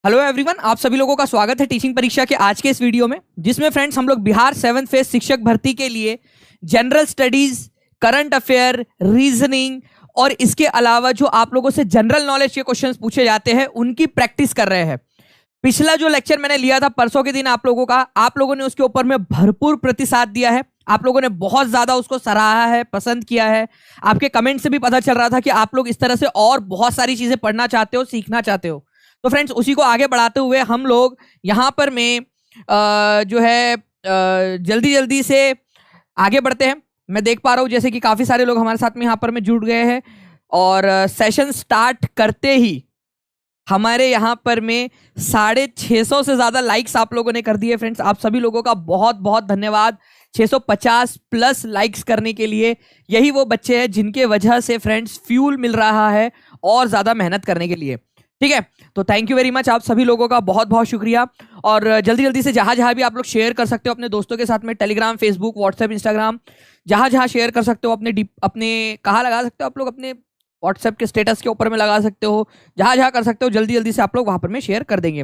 Hello everyone, आप सभी लोगों का स्वागत है टीचिंग परीक्षा के आज के इस वीडियो में, जिसमें फ्रेंड्स हम लोग बिहार 7th फेज शिक्षक भर्ती के लिए general studies, current affair, reasoning और इसके अलावा जो आप लोगों से जनरल नॉलेज के क्वेश्चंस पूछे जाते हैं उनकी प्रैक्टिस कर रहे हैं। पिछला जो लेक्चर मैंने लिया था परसों के दिन आप लोगों का, आप लोगों ने उसके ऊपर में भरपूर प्रतिसाद दिया है। आप लोगों ने बहुत ज्यादा उसको सराहा है, पसंद किया है। आपके कमेंट से भी पता चल रहा था कि आप लोग इस तरह से और बहुत सारी चीजें पढ़ना चाहते हो, सीखना चाहते हो। तो फ्रेंड्स, उसी को आगे बढ़ाते हुए हम लोग यहाँ पर में जो है जल्दी जल्दी से आगे बढ़ते हैं। मैं देख पा रहा हूँ जैसे कि काफी सारे लोग हमारे साथ में यहाँ पर में जुड़ गए हैं और सेशन स्टार्ट करते ही हमारे यहाँ पर में 650 से ज्यादा लाइक्स आप लोगों ने कर दिए। फ्रेंड्स, आप सभी लोगों का बहुत बहुत धन्यवाद 650 प्लस लाइक्स करने के लिए। यही वो बच्चे हैं जिनके वजह से फ्रेंड्स फ्यूल मिल रहा है और ज्यादा मेहनत करने के लिए। ठीक है, तो थैंक यू वेरी मच, आप सभी लोगों का बहुत बहुत शुक्रिया। और जल्दी जल्दी से जहां जहां भी आप लोग शेयर कर सकते हो अपने दोस्तों के साथ में, टेलीग्राम, फेसबुक, व्हाट्सएप, इंस्टाग्राम, जहां जहां शेयर कर सकते हो अपने कहाँ लगा सकते हो आप लोग, अपने व्हाट्सएप के स्टेटस के ऊपर में लगा सकते हो, जहां जहां कर सकते हो जल्दी जल्दी से आप लोग वहां पर में शेयर कर देंगे।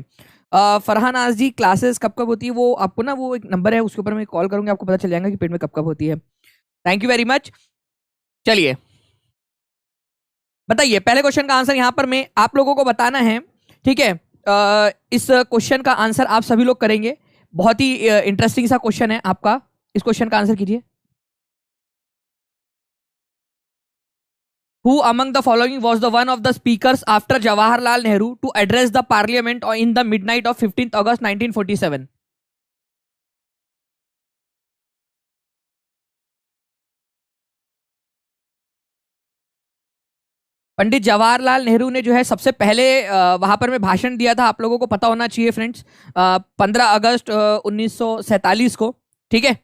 फरहान आज जी, क्लासेस कब कब होती है वो आपको ना, वो एक नंबर है उसके ऊपर में कॉल करूंगा, आपको पता चल जाएगा कि पेड में कब कब होती है। Thank you very much. चलिए बताइए, पहले क्वेश्चन का आंसर यहां पर मैं आप लोगों को बताना है। ठीक है, इस क्वेश्चन का आंसर आप सभी लोग करेंगे। बहुत ही इंटरेस्टिंग सा क्वेश्चन है आपका। इस क्वेश्चन का आंसर कीजिए। Who among the following was the one of the speakers after Jawaharlal Nehru to address the parliament in the midnight of 15th August 1947? Pandit Jawaharlal Nehru ने जो है सबसे पहले वहां पर में भाषण दिया था। आप लोगों को पता होना चाहिए फ्रेंड्स, 15 अगस्त 1947 को। ठीक है,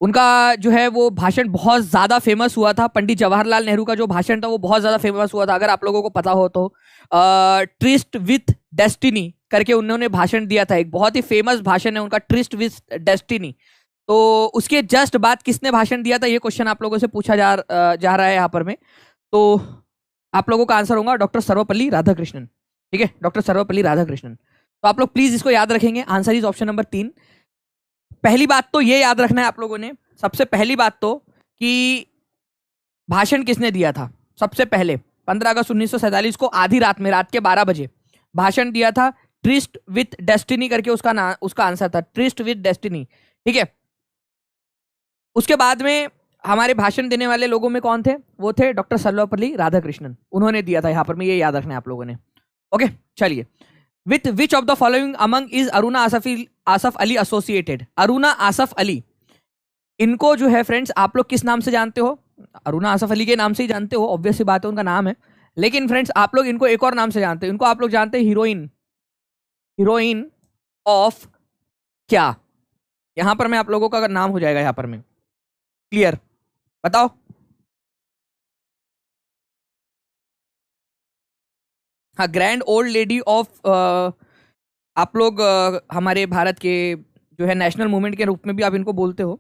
उनका जो है वो भाषण बहुत ज्यादा फेमस हुआ था। पंडित जवाहरलाल नेहरू का जो भाषण था वो बहुत ज्यादा फेमस हुआ था। अगर आप लोगों को पता हो तो ट्रिस्ट विथ डेस्टिनी करके उन्होंने भाषण दिया था। एक बहुत ही फेमस भाषण है उनका, ट्रिस्ट विथ डेस्टिनी। तो उसके जस्ट बाद किसने भाषण दिया था, ये क्वेश्चन आप लोगों से पूछा जा रहा है यहाँ पर में। तो आप लोगों का आंसर होगा डॉक्टर सर्वपल्ली राधाकृष्णन। ठीक है, डॉक्टर सर्वपल्ली राधाकृष्णन। तो आप लोग प्लीज इसको याद रखेंगे। Answer is option number 3। पहली बात तो ये याद रखना है आप लोगों ने, सबसे पहली बात तो कि भाषण किसने दिया था। सबसे पहले 15 अगस्त 1947 को आधी रात में, रात के 12 बजे भाषण दिया था। ट्रिस्ट विथ डेस्टिनी करके उसका आंसर था, ट्रिस्ट विथ डेस्टिनी। ठीक है, उसके बाद में हमारे भाषण देने वाले लोगों में कौन थे, वो थे डॉक्टर सर्वपल्ली राधाकृष्णन। उन्होंने दिया था यहाँ पर में, ये याद रखना है आप लोगों ने। ओके, चलिए। With which of the following among is Aruna Asaf Ali associated? Aruna Asaf Ali, इनको जो है फ्रेंड्स आप लोग किस नाम से जानते हो? अरुणा आसफ अली के नाम से ही जानते हो, ऑब्वियस सी बात है, उनका नाम है। लेकिन फ्रेंड्स आप लोग इनको एक और नाम से जानते हो। इनको आप लोग जानते हैं हीरोइन ऑफ क्या? यहां पर मैं आप लोगों का नाम हो जाएगा यहाँ पर में क्लियर, बताओ। हाँ, ग्रैंड ओल्ड लेडी ऑफ, आप लोग हमारे भारत के जो है नेशनल मूवमेंट के रूप में भी आप इनको बोलते हो।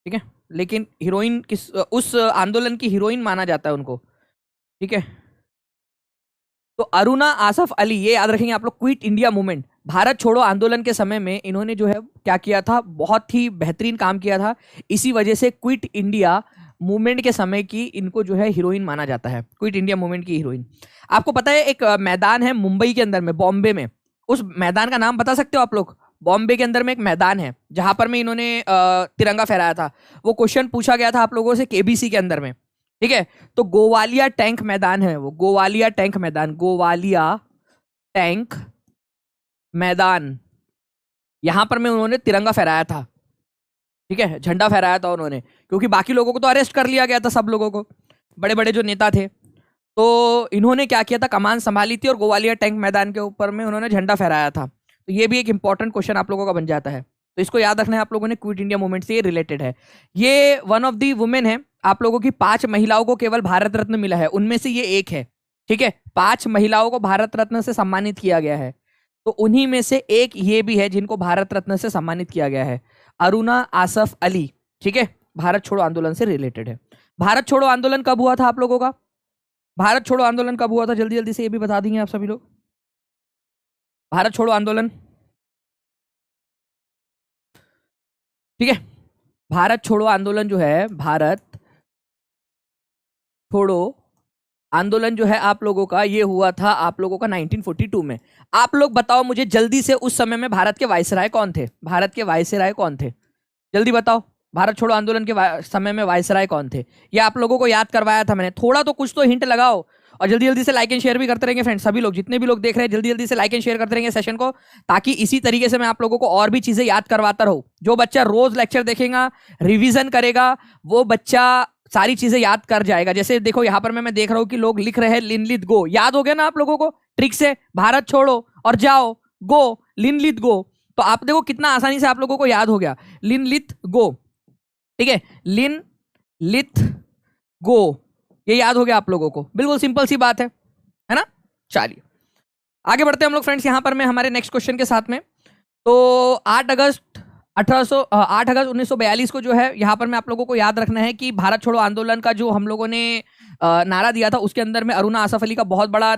ठीक है, लेकिन हीरोइन किस, उस आंदोलन की हीरोइन माना जाता है उनको। ठीक है, तो अरुणा आसफ अली, ये याद रखेंगे आप लोग। क्विट इंडिया मूवमेंट, भारत छोड़ो आंदोलन के समय में इन्होंने जो है क्या किया था, बहुत ही बेहतरीन काम किया था। इसी वजह से क्विट इंडिया मूवमेंट के समय की इनको जो है हीरोइन माना जाता है, क्विट इंडिया मूवमेंट की हीरोइन। आपको पता है एक मैदान है मुंबई के अंदर में, बॉम्बे में, उस मैदान का नाम बता सकते हो आप लोग? बॉम्बे के अंदर में एक मैदान है जहां पर में इन्होंने तिरंगा फहराया था। वो क्वेश्चन पूछा गया था आप लोगों से केबीसी के अंदर में। ठीक है, तो गोवालिया टैंक मैदान है वो, गोवालिया टैंक मैदान, गोवालिया टैंक मैदान, यहां पर में उन्होंने तिरंगा फहराया था। ठीक है, झंडा फहराया था उन्होंने, क्योंकि बाकी लोगों को तो अरेस्ट कर लिया गया था, सब लोगों को, बड़े बड़े जो नेता थे। तो इन्होंने क्या किया था, कमान संभाली थी और गोवालिया टैंक मैदान के ऊपर में उन्होंने झंडा फहराया था। तो ये भी एक इंपॉर्टेंट क्वेश्चन आप लोगों का बन जाता है। तो इसको याद रखना है आप लोगों ने, क्विट इंडिया मूवमेंट से ये रिलेटेड है। ये वन ऑफ दी वुमेन है। आप लोगों की 5 महिलाओं को केवल भारत रत्न मिला है, उनमें से ये एक है। ठीक है, 5 महिलाओं को भारत रत्न से सम्मानित किया गया है, तो उन्हीं में से एक ये भी है जिनको भारत रत्न से सम्मानित किया गया है, अरुणा आसफ अली। ठीक है, भारत छोड़ो आंदोलन से रिलेटेड है। भारत छोड़ो आंदोलन कब हुआ था आप लोगों का? भारत छोड़ो आंदोलन कब हुआ था, जल्दी जल्दी से ये भी बता देंगे आप सभी लोग। भारत छोड़ो आंदोलन, ठीक है। भारत छोड़ो आंदोलन जो है, भारत छोड़ो आंदोलन जो है आप लोगों का, ये हुआ था आप लोगों का 1942 में। आप लोग बताओ मुझे जल्दी से, उस समय में भारत के वायसराय कौन थे? भारत के वायसराय कौन थे? जल्दी बताओ, भारत छोड़ो आंदोलन के समय में वायसराय कौन थे? ये आप लोगों को याद करवाया था मैंने, थोड़ा तो कुछ तो हिंट लगाओ। और जल्दी जल्दी से लाइक एंड शेयर भी करते रहेंगे फ्रेंड्स, सभी लोग जितने भी लोग देख रहे हैं जल्दी जल्दी से लाइक एंड शेयर करते रहेंगे सेशन को, ताकि इसी तरीके से मैं आप लोगों को और भी चीजें याद करवाता रहूं। जो बच्चा रोज लेक्चर देखेगा, रिविजन करेगा, वो बच्चा सारी चीजें याद कर जाएगा। जैसे देखो यहाँ पर मैं देख रहा हूं कि लोग लिख रहे हैं लिनलित गो, याद हो गया ना आप लोगों को ट्रिक से? भारत छोड़ो और जाओ, गो, लिनलित गो। तो आप देखो कितना आसानी से आप लोगों को याद हो गया, लिनलित गो, ठीक है, लिन लिथ गो, ये याद हो गया आप लोगों को, बिल्कुल सिंपल सी बात है ना। चलिए आगे बढ़ते हैं हम लोग फ्रेंड्स, यहां पर मैं हमारे नेक्स्ट क्वेश्चन के साथ में। तो 8 अगस्त 1942 को जो है, यहां पर मैं आप लोगों को याद रखना है कि भारत छोड़ो आंदोलन का जो हम लोगों ने नारा दिया था, उसके अंदर में अरुणा आसफ अली का बहुत बड़ा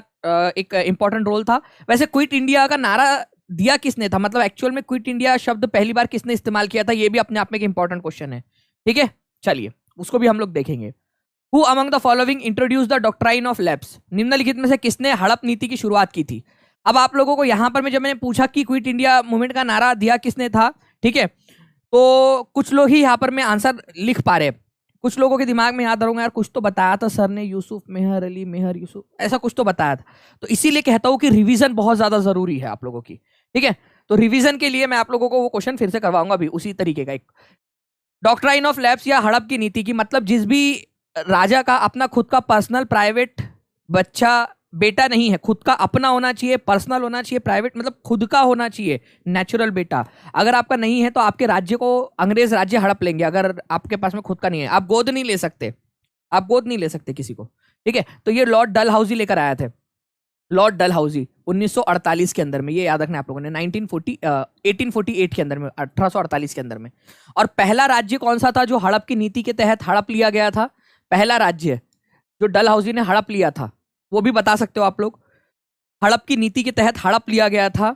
एक इंपॉर्टेंट रोल था। वैसे क्विट इंडिया का नारा दिया किसने था, मतलब एक्चुअल में क्विट इंडिया शब्द पहली बार किसने इस्तेमाल किया था, ये भी अपने आप में एक इंपॉर्टेंट क्वेश्चन है, ठीक है। चलिए उसको भी हम लोग देखेंगे। Who among the following introduced the doctrine of lapse? निम्नलिखित में से किसने हड़प नीति की शुरुआत की थी? अब आप लोगों को यहां पर मैं जब मैंने पूछा कि क्विट इंडिया मूवमेंट का नारा दिया किसने था, ठीक है, तो कुछ लोग ही यहां पर मैं आंसर लिख पा रहे, कुछ लोगों के दिमाग में याद रहूंगा यार कुछ तो बताया था सर ने, यूसुफ मेहर अली, मेहर यूसुफ, ऐसा कुछ तो बताया था। तो इसीलिए कहता हूं कि रिवीजन बहुत ज्यादा जरूरी है आप लोगों की, ठीक है। तो रिवीजन के लिए मैं आप लोगों को वो क्वेश्चन फिर से करवाऊंगा अभी उसी तरीके का। एक डॉक्ट्राइन ऑफ लैप्स या हड़प की नीति की मतलब, जिस भी राजा का अपना खुद का पर्सनल प्राइवेट बच्चा बेटा नहीं है, खुद का अपना होना चाहिए, पर्सनल होना चाहिए, प्राइवेट मतलब खुद का होना चाहिए, नेचुरल बेटा अगर आपका नहीं है तो आपके राज्य को अंग्रेज राज्य हड़प लेंगे। अगर आपके पास में खुद का नहीं है, आप गोद नहीं ले सकते, आप गोद नहीं ले सकते किसी को, ठीक है। तो ये लॉर्ड डलहाउजी लेकर आया थे, लॉर्ड डलहाउजी 1948 के अंदर में, ये याद रखना आप लोगों ने, 1848 के अंदर में, 1848 के अंदर में। और पहला राज्य कौन सा था जो हड़प की नीति के तहत हड़प लिया गया था? पहला राज्य जो डलहाउजी ने हड़प लिया था, वो भी बता सकते हो आप लोग, हड़प की नीति के तहत हड़प लिया गया था,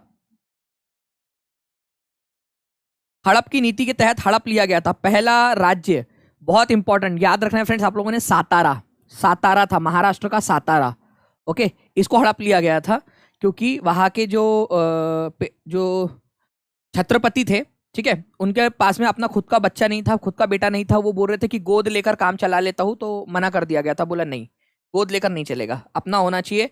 हड़प की नीति के तहत हड़प लिया गया था पहला राज्य, बहुत इंपॉर्टेंट याद रखना है फ्रेंड्स आप लोगों ने, सातारा, सातारा था, महाराष्ट्र का सातारा, ओके। इसको हड़प लिया गया था क्योंकि वहां के जो छत्रपति थे, ठीक है, उनके पास में अपना खुद का बच्चा नहीं था, खुद का बेटा नहीं था। वो बोल रहे थे कि गोद लेकर काम चला लेता हूं, तो मना कर दिया गया था, बोला नहीं गोद लेकर नहीं चलेगा, अपना होना चाहिए,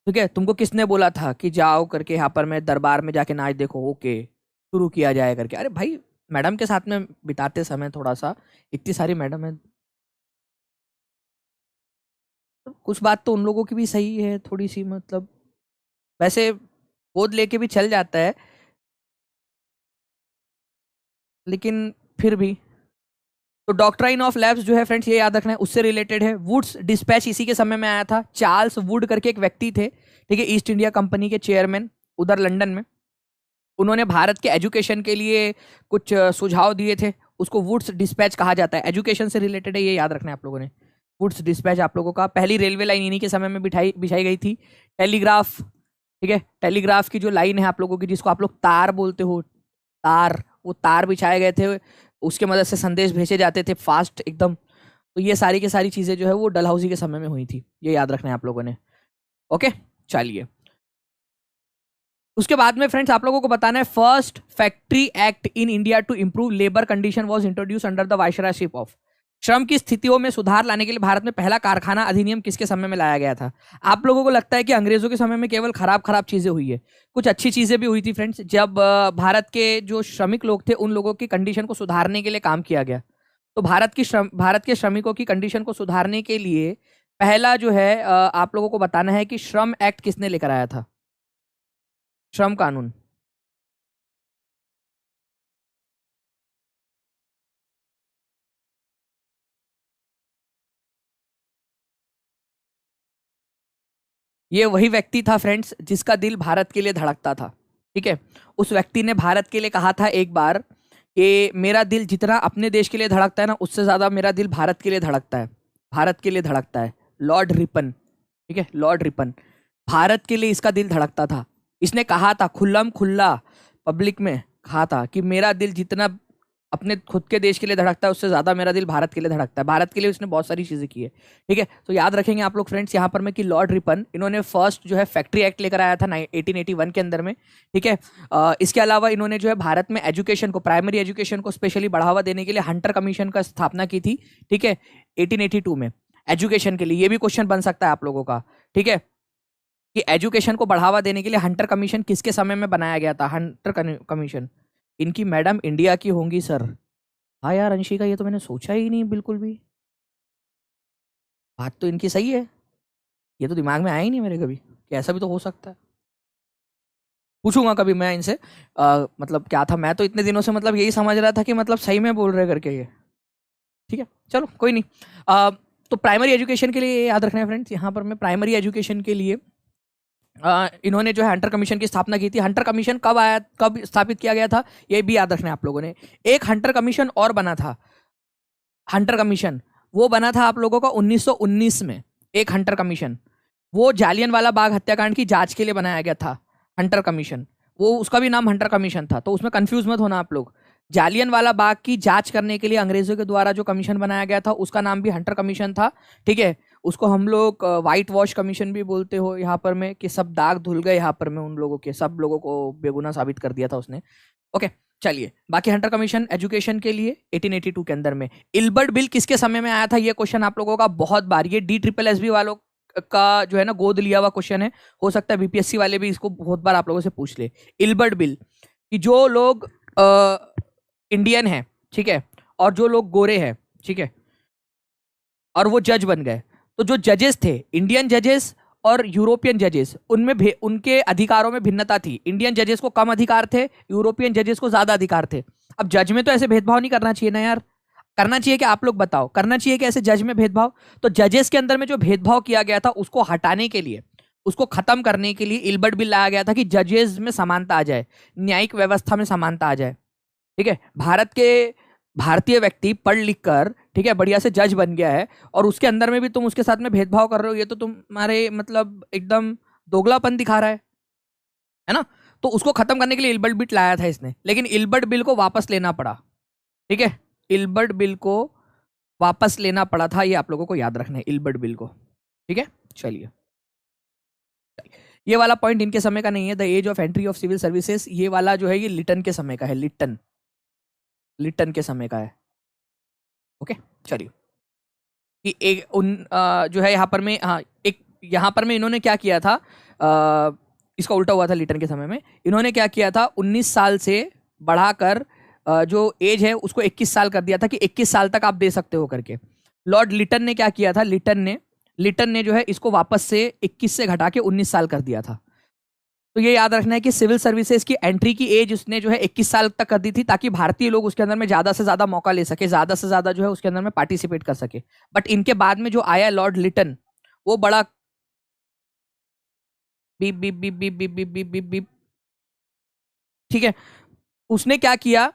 ठीक है। तुमको किसने बोला था कि जाओ करके यहाँ पर मैं दरबार में जाके नाच देखो, ओके शुरू किया जाए करके। अरे भाई मैडम के साथ में बिताते समय थोड़ा सा, इतनी सारी मैडम है, तो कुछ बात तो उन लोगों की भी सही है थोड़ी सी, मतलब वैसे गोद लेके भी चल जाता है, लेकिन फिर भी। तो डॉक्ट्राइन ऑफ लैप्स जो है फ्रेंड्स, ये याद रखना है, उससे रिलेटेड है। वुड्स डिस्पैच इसी के समय में आया था, चार्ल्स वुड करके एक व्यक्ति थे, ठीक है, ईस्ट इंडिया कंपनी के चेयरमैन उधर लंदन में। उन्होंने भारत के एजुकेशन के लिए कुछ सुझाव दिए थे, उसको वुड्स डिस्पैच कहा जाता है, एजुकेशन से रिलेटेड है, ये याद रखना है आप लोगों ने। वुड्स डिस्पैच आप लोगों का, पहली रेलवे लाइन इन्हीं के समय में बिछाई गई थी। टेलीग्राफ, ठीक है, टेलीग्राफ की जो लाइन है आप लोगों की, जिसको आप लोग तार बोलते हो, तार, वो तार बिछाए गए थे, उसके मदद से संदेश भेजे जाते थे फास्ट एकदम। तो ये सारी की सारी चीजें जो है वो डलहौजी के समय में हुई थी, ये याद रखना है आप लोगों ने, ओके। चलिए उसके बाद में फ्रेंड्स आप लोगों को बताना है, first factory act in India to improve labour condition was introduce under the viceroyship of. श्रम की स्थितियों में सुधार लाने के लिए भारत में पहला कारखाना अधिनियम किसके समय में लाया गया था? आप लोगों को लगता है कि अंग्रेजों के समय में केवल खराब खराब चीजें हुई है, कुछ अच्छी चीजें भी हुई थी फ्रेंड्स। जब भारत के जो श्रमिक लोग थे उन लोगों की कंडीशन को सुधारने के लिए काम किया गया। तो भारत के श्रमिकों की कंडीशन को सुधारने के लिए पहला जो है आप लोगों को बताना है कि श्रम एक्ट किसने लेकर आया था, श्रम कानून। ये वही व्यक्ति था फ्रेंड्स जिसका दिल भारत के लिए धड़कता था, ठीक है। उस व्यक्ति ने भारत के लिए कहा था एक बार कि मेरा दिल जितना अपने देश के लिए धड़कता है ना, उससे ज्यादा मेरा दिल भारत के लिए धड़कता है, भारत के लिए धड़कता है। लॉर्ड रिपन, ठीक है, लॉर्ड रिपन, भारत के लिए इसका दिल धड़कता था। इसने कहा था खुल्लम खुल्ला पब्लिक में कहा था कि मेरा दिल जितना अपने खुद के देश के लिए धड़कता है उससे ज्यादा मेरा दिल भारत के लिए धड़कता है। भारत के लिए उसने बहुत सारी चीजें की है, ठीक है। तो याद रखेंगे आप लोग फ्रेंड्स यहाँ पर मैं कि लॉर्ड रिपन इन्होंने फर्स्ट जो है फैक्ट्री एक्ट लेकर आया था 1881 के अंदर में, ठीक है। इसके अलावा इन्होंने जो है भारत में एजुकेशन को, प्राइमरी एजुकेशन को स्पेशली बढ़ावा देने के लिए हंटर कमीशन का स्थापना की थी, ठीक है, 1882 में एजुकेशन के लिए। ये भी क्वेश्चन बन सकता है आप लोगों का, ठीक है, कि एजुकेशन को बढ़ावा देने के लिए हंटर कमीशन किसके समय में बनाया गया था। हंटर कमीशन इनकी मैडम इंडिया की होंगी सर। हाँ यार अंशिका, ये तो मैंने सोचा ही नहीं बिल्कुल भी। बात तो इनकी सही है, ये तो दिमाग में आया ही नहीं मेरे कभी कि ऐसा भी तो हो सकता है। पूछूंगा कभी मैं इनसे मतलब क्या था। मैं तो इतने दिनों से मतलब यही समझ रहा था कि मतलब सही में बोल रहे करके ये, ठीक है, चलो कोई नहीं। तो प्राइमरी एजुकेशन के लिए याद रखना है फ्रेंड्स, यहाँ पर मैं प्राइमरी एजुकेशन के लिए इन्होंने जो है हंटर कमीशन की स्थापना की थी। हंटर कमीशन कब आया, कब स्थापित किया गया था, ये भी याद रखना है आप लोगों ने। एक हंटर कमीशन और बना था, हंटर कमीशन वो बना था आप लोगों का 1919 में। एक हंटर कमीशन वो जालियनवाला बाग हत्याकांड की जांच के लिए बनाया गया था, हंटर कमीशन। वो उसका भी नाम हंटर कमीशन था, तो उसमें कंफ्यूज मत होना आप लोग। जालियनवाला बाग की जांच करने के लिए अंग्रेजों के द्वारा जो कमीशन बनाया गया था उसका नाम भी हंटर कमीशन था, ठीक है। उसको हम लोग व्हाइट वॉश कमीशन भी बोलते हो यहाँ पर में, कि सब दाग धुल गए यहाँ पर में उन लोगों के, सब लोगों को बेगुनाह साबित कर दिया था उसने। ओके चलिए, बाकी हंटर कमीशन एजुकेशन के लिए 1882 के अंदर में। इल्बर्ट बिल किसके समय में आया था, ये क्वेश्चन आप लोगों का बहुत बार, ये DSSB वालों का जो है ना गोद लिया हुआ क्वेश्चन है। हो सकता है BPSC वाले भी इसको बहुत बार आप लोगों से पूछ ले। इल्बर्ट बिल कि जो लोग इंडियन है, ठीक है, और जो लोग गोरे हैं, ठीक है, और वो जज बन गए, तो जो जजेस थे, इंडियन जजेस और यूरोपियन जजेस, उनमें उनके अधिकारों में भिन्नता थी। इंडियन जजेस को कम अधिकार थे, यूरोपियन जजेस को ज्यादा अधिकार थे। अब जज में तो ऐसे भेदभाव नहीं करना चाहिए ना यार, करना चाहिए कि आप लोग बताओ, करना चाहिए कि ऐसे जज में भेदभाव। तो जजेस के अंदर में जो भेदभाव किया गया था उसको हटाने के लिए, उसको खत्म करने के लिए इल्बर्ट बिल लाया गया था कि जजेस में समानता आ जाए, न्यायिक व्यवस्था में समानता आ जाए, ठीक है। भारत के भारतीय व्यक्ति पढ़ लिख कर, ठीक है, बढ़िया से जज बन गया है, और उसके अंदर में भी तुम उसके साथ में भेदभाव कर रहे हो, ये तो तुम्हारे मतलब एकदम दोगलापन दिखा रहा है ना। तो उसको खत्म करने के लिए इल्बर्ट बिल लाया था इसने, लेकिन इल्बर्ट बिल को वापस लेना पड़ा, ठीक है, इल्बर्ट बिल को वापस लेना पड़ा था, ये आप लोगों को याद रखना है, इल्बर्ट बिल को, ठीक है। चलिए, ये वाला पॉइंट इनके समय का नहीं है। The age of entry of civil services, ये वाला जो है ये लिटन के समय का है, लिटन के समय का है। ओके चलिए, कि एक जो है यहाँ पर में, हाँ, एक यहाँ पर में इन्होंने क्या किया था, इसका उल्टा हुआ था लिटन के समय में। इन्होंने क्या किया था, 19 साल से बढ़ाकर जो एज है उसको 21 साल कर दिया था, कि 21 साल तक आप दे सकते हो करके। लॉर्ड लिटन ने क्या किया था, लिटन ने जो है इसको वापस से 21 से घटा के 19 साल कर दिया था। तो ये याद रखना है कि सिविल सर्विसेज की एंट्री की एज उसने जो है 21 साल तक कर दी थी, ताकि भारतीय लोग उसके अंदर में ज्यादा से ज्यादा मौका ले सके, ज्यादा से ज्यादा जो है उसके अंदर में पार्टिसिपेट कर सके। बट इनके बाद में जो आया लॉर्ड लिटन, वो बड़ा beep beep beep beep beep beep beep beep beep, ठीक है। उसने क्या किया,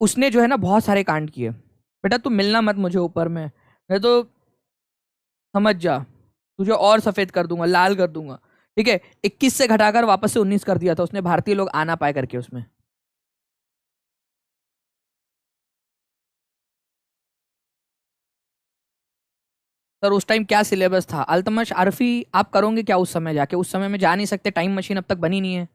उसने जो है ना बहुत सारे कांड किए। बेटा तू मिलना मत मुझे ऊपर में, नहीं तो समझ जा, तुझे और सफेद कर दूंगा, लाल कर दूंगा, ठीक है। 21 से घटाकर वापस से 19 कर दिया था उसने, भारतीय लोग आना पाए करके उसमें। सर उस टाइम क्या सिलेबस था, अल्तमश आरफी आप करोगे क्या उस समय जाके, उस समय में जा नहीं सकते, टाइम मशीन अब तक बनी नहीं है।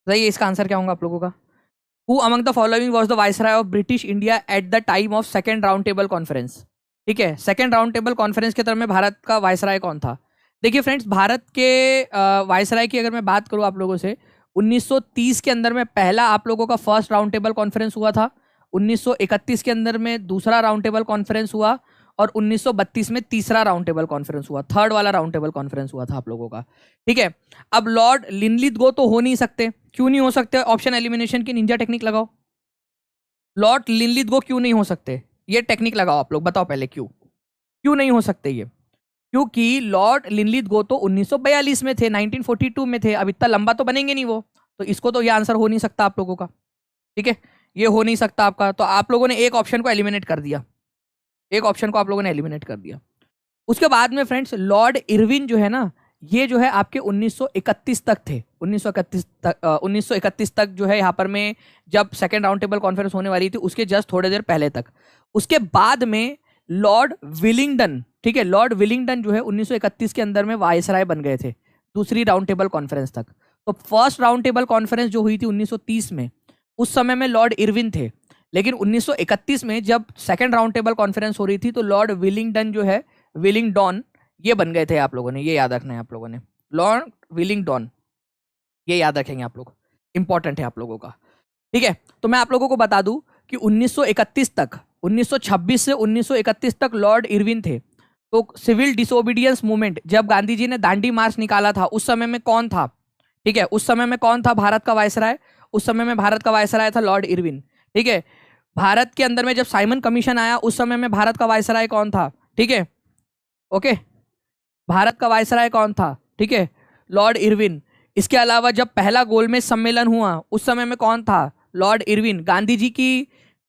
सही, इसका आंसर क्या होगा आप लोगों का। Who among the following was the viceroy of British India at the time of second round table conference, ठीक है। सेकेंड राउंड टेबल कॉन्फ्रेंस के तरफ में भारत का वाइसराय कौन था। देखिए फ्रेंड्स, भारत के वाइसराय की अगर मैं बात करूं आप लोगों से, 1930 के अंदर में पहला आप लोगों का फर्स्ट राउंड टेबल कॉन्फ्रेंस हुआ था, 1931 के अंदर में दूसरा राउंड टेबल कॉन्फ्रेंस हुआ, और 1932 में तीसरा राउंड टेबल कॉन्फ्रेंस हुआ, थर्ड वाला राउंड टेबल कॉन्फ्रेंस हुआ था आप लोगों का, ठीक है। अब लॉर्ड लिनलिथगो तो हो नहीं सकते, क्यों नहीं हो सकते, ऑप्शन एलिमिनेशन की निंजा टेक्निक लगाओ। लॉर्ड लिनलिथगो क्यों नहीं हो सकते, ये टेक्निक लगाओ आप लोग, बताओ पहले क्यों, क्यों नहीं हो सकते ये। क्योंकि लॉर्ड लिनलिथगो तो 1942 में थे, 1942 में थे, अब इतना लंबा तो बनेंगे नहीं वो, तो इसको तो ये आंसर हो नहीं सकता आप लोगों का, ठीक है, ये हो नहीं सकता आपका। तो आप लोगों ने एक ऑप्शन को एलिमिनेट कर दिया, एक ऑप्शन को आप लोगों ने एलिमिनेट कर दिया। उसके बाद में फ्रेंड्स लॉर्ड इरविन जो है ना, ये जो है आपके 1931 तक थे, 1931 तक जो है यहाँ पर में, जब सेकेंड राउंड टेबल कॉन्फ्रेंस होने वाली थी उसके जस्ट थोड़ी देर पहले तक। उसके बाद में लॉर्ड विलिंगडन, ठीक है, लॉर्ड विलिंगडन जो है 1931 के अंदर में वायसराय बन गए थे दूसरी राउंड टेबल कॉन्फ्रेंस तक। तो फर्स्ट राउंड टेबल कॉन्फ्रेंस जो हुई थी 1930 में, उस समय में लॉर्ड इरविन थे, लेकिन 1931 में जब सेकेंड राउंड टेबल कॉन्फ्रेंस हो रही थी तो लॉर्ड विलिंगडन जो है, विलिंगडॉन, ये बन गए थे आप लोगों ने, ये याद रखना है आप लोगों ने, लॉर्ड विलिंगडॉन, ये याद रखेंगे आप लोग, इंपॉर्टेंट है आप लोगों का, ठीक है। तो मैं आप लोगों को बता दूं कि 1931 तक, 1926 से 1931 तक लॉर्ड इरविन थे। तो सिविल डिसोबीडियंस मूवमेंट, जब गांधी जी ने दांडी मार्च निकाला था, उस समय में कौन था, ठीक है, उस समय में कौन था भारत का वायसराय, उस समय में भारत का वायसराय था लॉर्ड इरविन, ठीक है। भारत के अंदर में जब साइमन कमीशन आया उस समय में भारत का वायसराय कौन था, ठीक है, ओके, भारत का वायसराय कौन था, ठीक है, लॉर्ड इरविन। इसके अलावा जब पहला गोलमेज सम्मेलन हुआ उस समय में कौन था, लॉर्ड इरविन। गांधी जी की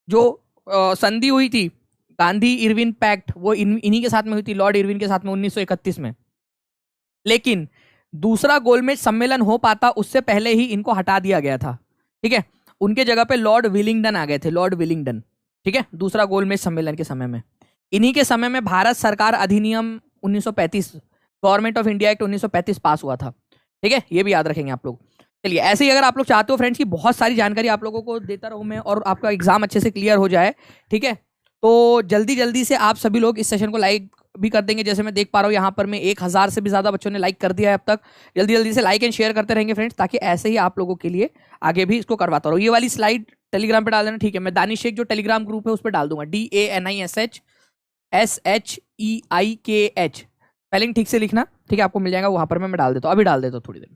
जो संधि हुई थी, गांधी इरविन पैक्ट, वो इन्हीं के साथ में हुई थी, लॉर्ड इरविन के साथ में 1931 में। लेकिन दूसरा गोलमेज सम्मेलन हो पाता उससे पहले ही इनको हटा दिया गया था, ठीक है, उनके जगह पे लॉर्ड विलिंगडन आ गए थे, लॉर्ड विलिंगडन, ठीक है, दूसरा गोलमेज सम्मेलन के समय में। इन्हीं के समय में भारत सरकार अधिनियम 1935, गवर्नमेंट ऑफ इंडिया एक्ट 1935 पास हुआ था, ठीक है, ये भी याद रखेंगे आप लोग। चलिए, ऐसे ही अगर आप लोग चाहते हो फ्रेंड्स की बहुत सारी जानकारी आप लोगों को देता रहूं मैं और आपका एग्जाम अच्छे से क्लियर हो जाए, ठीक है, तो जल्दी जल्दी से आप सभी लोग इस सेशन को लाइक भी कर देंगे। जैसे मैं देख पा रहा हूँ यहाँ पर में 1000 से भी ज्यादा बच्चों ने लाइक कर दिया है अब तक। जल्दी जल्दी से लाइक एंड शेयर करते रहेंगे फ्रेंड्स, ताकि ऐसे ही आप लोगों के लिए आगे भी इसको करवाता रहूँ। ये वाली स्लाइड टेलीग्राम पे डाल देना, ठीक है, मैं दानिश शेख जो टेलीग्राम ग्रुप है उस पर डाल दूंगा, DANISHSHEIKH, स्पेलिंग ठीक से लिखना, ठीक है, आपको मिल जाएगा वहां पर, मैं डाल देता हूँ, अभी डाल देता हूँ थोड़ी देर।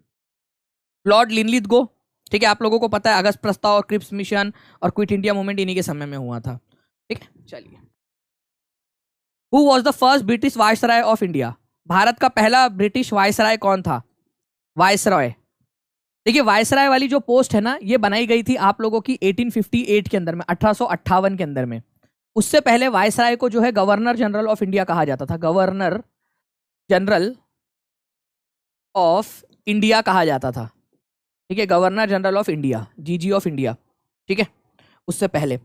लॉर्ड लिनलिथगो, ठीक है, आप लोगों को पता है अगस्त प्रस्ताव और क्रिप्स मिशन और क्विट इंडिया मूवमेंट इन्हीं के समय में हुआ था, ठीक है। चलिए, who was the first British viceroy of India, Bharat का पहला ब्रिटिश वायसराय कौन था, वायसराय। देखिए, वायसराय वाली जो पोस्ट है ना, ये बनाई गई थी आप लोगों की 1858 के अंदर में, 1858 के अंदर में। उससे पहले वायसराय को जो है गवर्नर जनरल ऑफ इंडिया कहा जाता था, गवर्नर जनरल ऑफ इंडिया कहा जाता था, ठीक है, गवर्नर जनरल ऑफ इंडिया, जीजी ऑफ इंडिया, ठीक है। उससे पहले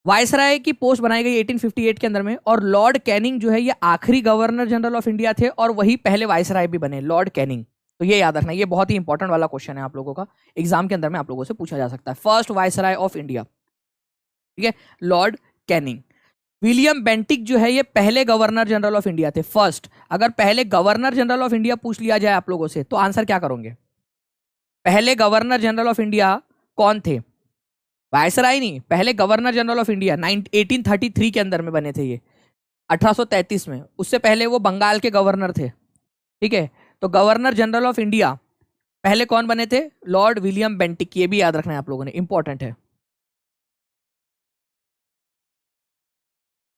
वायसराय की पोस्ट बनाई गई 1858 के अंदर में, और लॉर्ड कैनिंग जो है ये आखिरी गवर्नर जनरल ऑफ इंडिया थे और वही पहले वायसराय भी बने, लॉर्ड कैनिंग। तो ये याद रखना, ये बहुत ही इंपॉर्टेंट वाला क्वेश्चन है आप लोगों का, एग्जाम के अंदर में आप लोगों से पूछा जा सकता है। फर्स्ट वायसराय ऑफ इंडिया, ठीक है, लॉर्ड कैनिंग। विलियम बेंटिक जो है ये पहले गवर्नर जनरल ऑफ इंडिया थे, फर्स्ट। अगर पहले गवर्नर जनरल ऑफ इंडिया पूछ लिया जाए आप लोगों से तो आंसर क्या करोगे, पहले गवर्नर जनरल ऑफ इंडिया कौन थे, वायसराय नहीं, पहले गवर्नर जनरल ऑफ इंडिया 1833 के अंदर में बने थे ये, 1833 में। उससे पहले वो बंगाल के गवर्नर थे, ठीक है। तो गवर्नर जनरल ऑफ इंडिया पहले कौन बने थे, लॉर्ड विलियम बेंटिक। ये भी याद रखना है आप लोगों ने, इंपॉर्टेंट है।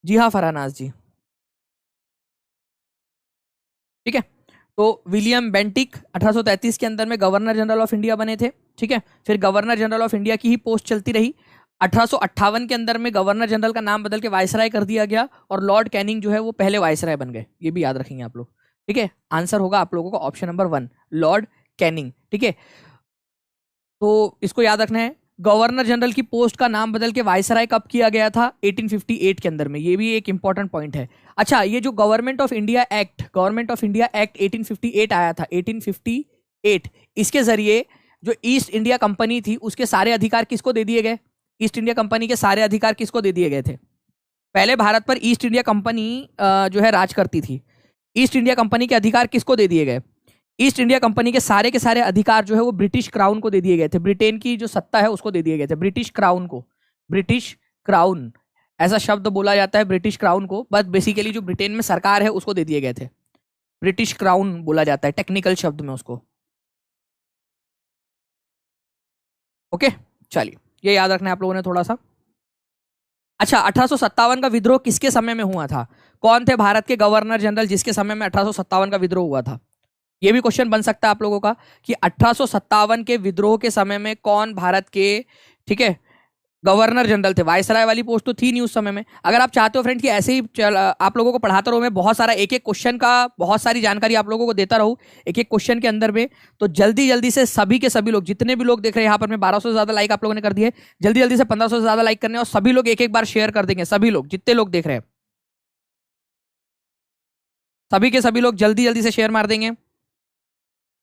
जी हाँ फरहानाज जी, ठीक है। तो विलियम बेंटिक 1833 के अंदर में गवर्नर जनरल ऑफ इंडिया बने थे, ठीक है। फिर गवर्नर जनरल ऑफ इंडिया की ही पोस्ट चलती रही। 1858 के अंदर में गवर्नर जनरल का नाम बदल के वायसराय कर दिया गया और लॉर्ड कैनिंग जो है वो पहले वायसराय बन गए। ये भी याद रखेंगे आप लोग, ठीक है। आंसर होगा आप लोगों का ऑप्शन नंबर 1, लॉर्ड कैनिंग, ठीक है। तो इसको याद रखना है, गवर्नर जनरल की पोस्ट का नाम बदल के वायसराय कब किया गया था, 1858 के अंदर में। ये भी एक इंपॉर्टेंट पॉइंट है। अच्छा, ये जो गवर्नमेंट ऑफ इंडिया एक्ट 1858 आया था, 1858, इसके जरिए जो ईस्ट इंडिया कंपनी थी उसके सारे अधिकार किसको दे दिए गए, ईस्ट इंडिया कंपनी के सारे अधिकार किसको दे दिए गए थे। पहले भारत पर ईस्ट इंडिया कंपनी जो है राज करती थी। ईस्ट इंडिया कंपनी के अधिकार किसको दे दिए गए, ईस्ट इंडिया कंपनी के सारे अधिकार जो है वो ब्रिटिश क्राउन को दे दिए गए थे। ब्रिटेन की जो सत्ता है उसको दे दिए गए थे, ब्रिटिश क्राउन को। ब्रिटिश क्राउन ऐसा शब्द बोला जाता है ब्रिटिश क्राउन को, बट बेसिकली जो ब्रिटेन में सरकार है उसको दे दिए गए थे। ब्रिटिश क्राउन बोला जाता है टेक्निकल शब्द में उसको, ओके। चलिए, ये याद रखना है आप लोगों ने थोड़ा सा। अच्छा, 1857 का विद्रोह किसके समय में हुआ था, कौन थे भारत के गवर्नर जनरल जिसके समय में 1857 का विद्रोह हुआ था। ये भी क्वेश्चन बन सकता है आप लोगों का कि 1857 के विद्रोह के समय में कौन भारत के, ठीक है, गवर्नर जनरल थे। वायसराय वाली पोस्ट तो थी नहीं उस समय में। अगर आप चाहते हो फ्रेंड कि ऐसे ही आप लोगों को पढ़ाता रहूं मैं, बहुत सारा एक एक क्वेश्चन का बहुत सारी जानकारी आप लोगों को देता रहूं एक एक क्वेश्चन के अंदर में, तो जल्दी जल्दी से सभी के सभी लोग, जितने भी लोग देख रहे हैं यहाँ पर, मैं 1200 से ज्यादा लाइक आप लोगों ने कर दिए, जल्दी जल्दी से 1500 से ज्यादा लाइक करने, और सभी लोग एक एक बार शेयर कर देंगे। सभी लोग, जितने लोग देख रहे हैं, सभी के सभी लोग जल्दी जल्दी से शेयर मार देंगे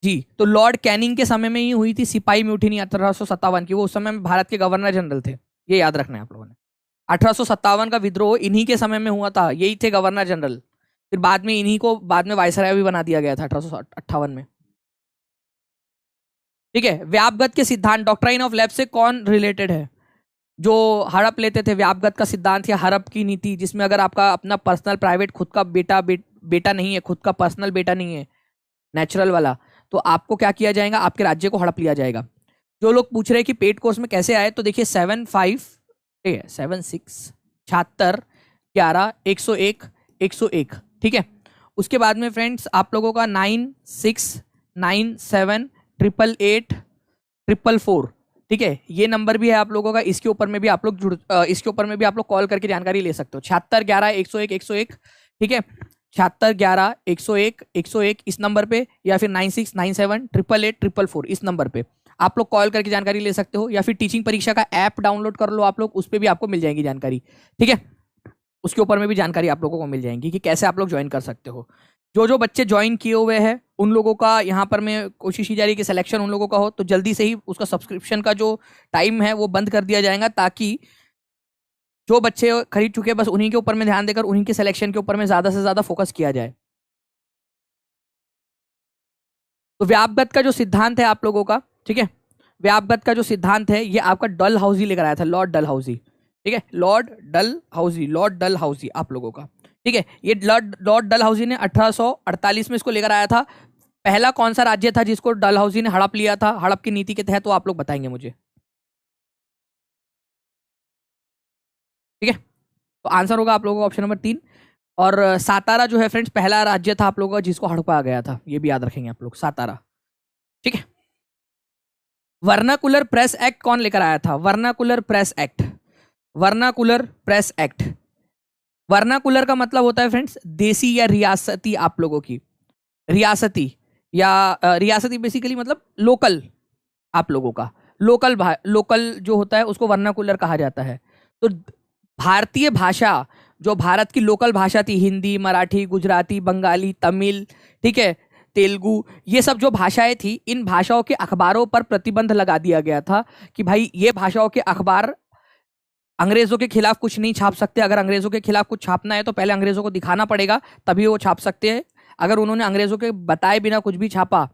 जी। तो लॉर्ड कैनिंग के समय में ही हुई थी सिपाही म्यूटिनी 1857 की। वो उस समय में भारत के गवर्नर जनरल थे, ये याद रखना है आप लोगों ने। 1857 का विद्रोह इन्हीं के समय में हुआ था, यही थे गवर्नर जनरल। फिर बाद में इन्हीं को बाद में वायसराय भी बना दिया गया था 1858 में। ठीक है, व्यापगत के सिद्धांत, डॉक्ट्राइन ऑफ लैब से कौन रिलेटेड है? जो हड़प लेते थे, व्यापगत का सिद्धांत या हड़प की नीति, जिसमें अगर आपका अपना पर्सनल प्राइवेट खुद का बेटा नहीं है, खुद का पर्सनल बेटा नहीं है, नेचुरल वाला, तो आपको क्या किया जाएगा? आपके राज्य को हड़प लिया जाएगा। जो लोग पूछ रहे हैं कि पेड कोर्स में कैसे आए, तो देखिए 76 76 11 101 101, ठीक है। उसके बाद में फ्रेंड्स आप लोगों का 9697 888 444, ठीक है, ये नंबर भी है आप लोगों का। इसके ऊपर में भी आप लोग इसके ऊपर में भी आप लोग कॉल करके जानकारी ले सकते हो। 76 11 101 101, ठीक है, 76 11 101 101 इस नंबर पे, या फिर 9697 888 444 इस नंबर पे आप लोग कॉल करके जानकारी ले सकते हो। या फिर टीचिंग परीक्षा का ऐप डाउनलोड कर लो आप लोग, उस पर भी आपको मिल जाएगी जानकारी, ठीक है। उसके ऊपर में भी जानकारी आप लोगों को मिल जाएगी कि कैसे आप लोग ज्वाइन कर सकते हो। जो जो बच्चे ज्वाइन किए हुए हैं उन लोगों का यहाँ पर मैं कोशिश की जा रही है कि सिलेक्शन उन लोगों का हो, तो जल्दी से ही उसका सब्सक्रिप्शन का जो टाइम है वो बंद कर दिया जाएगा, ताकि जो बच्चे खरीद चुके हैं बस उन्हीं के ऊपर में ध्यान देकर उन्हीं के सिलेक्शन के ऊपर में ज्यादा से ज्यादा फोकस किया जाए। तो व्यापगत का जो सिद्धांत है आप लोगों का, ठीक है, व्यापगत का जो सिद्धांत है ये आपका डल हाउसी लेकर आया था, लॉर्ड डल हाउसी, ठीक है, लॉर्ड डल हाउसी आप लोगों का, ठीक है। ये लॉर्ड डल हाउसी ने 1848 में इसको लेकर आया था। पहला कौन सा राज्य था जिसको डल हाउसी ने हड़प लिया था, हड़प की नीति के तहत, तो आप लोग बताएंगे मुझे, ठीक है। तो आंसर होगा आप लोगों का ऑप्शन नंबर 3। और सातारा जो है फ्रेंड्स पहला राज्य था आप लोगों का जिसको हड़पा गया था, ये भी याद रखेंगे आप लोग, सातारा, ठीक है। वर्नाकुलर प्रेस एक्ट कौन लेकर आया था? Vernacular press act, vernacular press act. Vernacular का मतलब होता है फ्रेंड्स देसी या रियासती, आप लोगों की रियासती या रियासती बेसिकली मतलब लोकल, आप लोगों का लोकल जो होता है उसको वर्नाकुलर कहा जाता है। तो भारतीय भाषा, जो भारत की लोकल भाषा थी, हिंदी, मराठी, गुजराती, बंगाली, तमिल, ठीक है, तेलुगु, ये सब जो भाषाएं थी, इन भाषाओं के अखबारों पर प्रतिबंध लगा दिया गया था कि भाई ये भाषाओं के अखबार अंग्रेजों के खिलाफ कुछ नहीं छाप सकते। अगर अंग्रेजों के खिलाफ कुछ छापना है तो पहले अंग्रेजों को दिखाना पड़ेगा, तभी वो छाप सकते हैं। अगर उन्होंने अंग्रेजों के बताए बिना कुछ भी छापा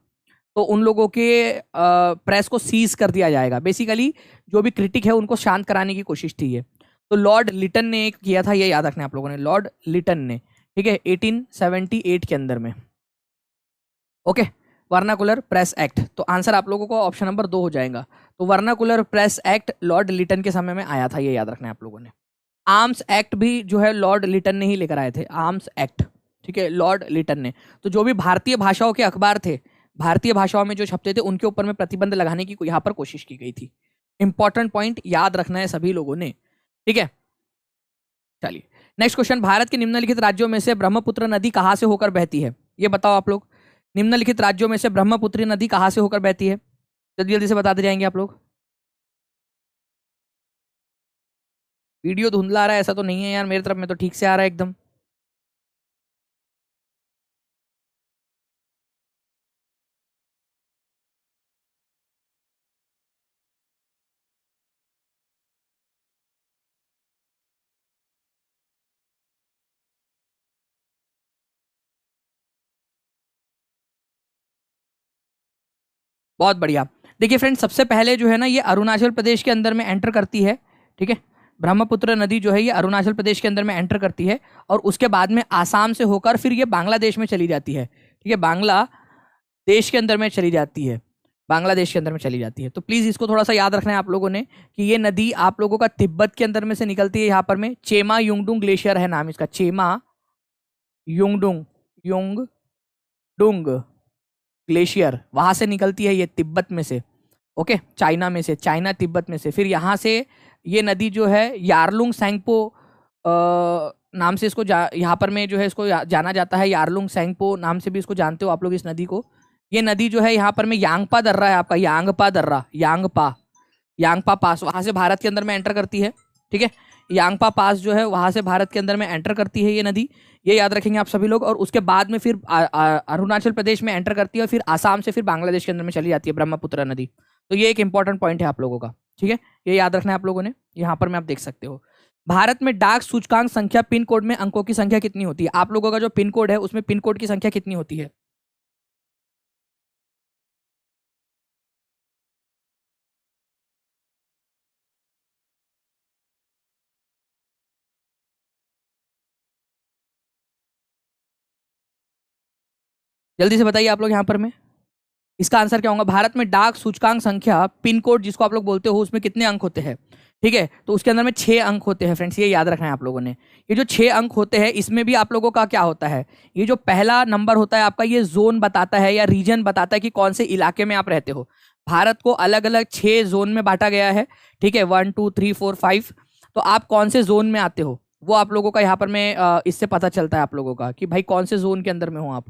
तो उन लोगों के प्रेस को सीज कर दिया जाएगा। बेसिकली जो भी क्रिटिक है उनको शांत कराने की कोशिश थी ये। तो लॉर्ड लिटन ने एक किया था, ये याद रखना आप लोगों ने, लॉर्ड लिटन ने, ठीक है, 1878 के अंदर में, ओके। वर्नाकुलर प्रेस एक्ट, तो आंसर आप लोगों को ऑप्शन नंबर 2 हो जाएगा। तो vernacular press act Lord Lytton के समय में आया था, ये याद रखना है आप लोगों ने। आर्म्स एक्ट भी जो है लॉर्ड लिटन ने ही लेकर आए थे, आर्म्स एक्ट, ठीक है, लॉर्ड लिटन ने। तो जो भी भारतीय भाषाओं के अखबार थे, भारतीय भाषाओं में जो छपते थे, उनके ऊपर में प्रतिबंध लगाने की यहाँ पर कोशिश की गई थी। इंपॉर्टेंट पॉइंट याद रखना है सभी लोगों ने, ठीक है। चलिए नेक्स्ट क्वेश्चन, भारत के निम्नलिखित राज्यों में से ब्रह्मपुत्र नदी कहाँ से होकर बहती है? ये बताओ आप लोग, निम्नलिखित राज्यों में से ब्रह्मपुत्र नदी कहाँ से होकर बहती है? जल्दी जल्दी से बताते जाएंगे आप लोग। वीडियो धुंधला आ रहा है ऐसा तो नहीं है यार, मेरी तरफ में तो ठीक से आ रहा है एकदम। बहुत बढ़िया। देखिए फ्रेंड्स, सबसे पहले जो है ना ये अरुणाचल प्रदेश के अंदर में एंटर करती है, ठीक है। ब्रह्मपुत्र नदी जो है ये अरुणाचल प्रदेश के अंदर में एंटर करती है, और उसके बाद में आसाम से होकर फिर ये बांग्लादेश में चली जाती है, ठीक है, बांग्लादेश के अंदर में चली जाती है, बांग्लादेश के अंदर में चली जाती है। तो प्लीज इसको थोड़ा सा याद रखना है आप लोगों ने कि ये नदी आप लोगों का तिब्बत के अंदर में से निकलती है। यहाँ पर में चेमा युंगडुंग ग्लेशियर है नाम इसका, चेमा युंगडुंग युंगडुंग ग्लेशियर वहां से निकलती है, ये तिब्बत में से, ओके, चाइना में से, चाइना तिब्बत में से। फिर यहाँ से ये नदी जो है यारलुंग सैंगपो नाम से इसको यहाँ पर में जो है इसको जाना जाता है, यारलुंग सैंगपो नाम से भी इसको जानते हो आप लोग इस नदी को। ये नदी जो है यहाँ पर में यांगपा दर्रा है आपका, यांगपा दर्रा, यांगपा पास, वहां से भारत के अंदर में एंटर करती है, ठीक है। यांगपा पास जो है वहां से भारत के अंदर में एंटर करती है ये नदी, ये याद रखेंगे आप सभी लोग। और उसके बाद में फिर अरुणाचल प्रदेश में एंटर करती है और फिर आसाम से फिर बांग्लादेश के अंदर में चली जाती है ब्रह्मपुत्र नदी। तो ये एक इंपॉर्टेंट पॉइंट है आप लोगों का, ठीक है, ये याद रखना है आप लोगों ने। यहाँ पर में आप देख सकते हो भारत में डाक सूचकांक संख्या पिन कोड में अंकों की संख्या कितनी होती है? आप लोगों का जो पिन कोड है उसमें पिन कोड की संख्या कितनी होती है? जल्दी से बताइए आप लोग यहाँ पर में इसका आंसर क्या होगा? भारत में डाक सूचकांक संख्या पिन कोड जिसको आप लोग बोलते हो उसमें कितने अंक होते हैं? ठीक है, तो उसके अंदर में 6 अंक होते हैं फ्रेंड्स, ये याद रखना है आप लोगों ने। ये जो 6 अंक होते हैं इसमें भी आप लोगों का क्या होता है, ये जो पहला नंबर होता है आपका, ये जोन बताता है या रीजन बताता है कि कौन से इलाके में आप रहते हो। भारत को अलग अलग 6 जोन में बांटा गया है, ठीक है, 1 2 3 4 5। तो आप कौन से जोन में आते हो वो आप लोगों का यहाँ पर में इससे पता चलता है आप लोगों का कि भाई कौन से जोन के अंदर में हो आप,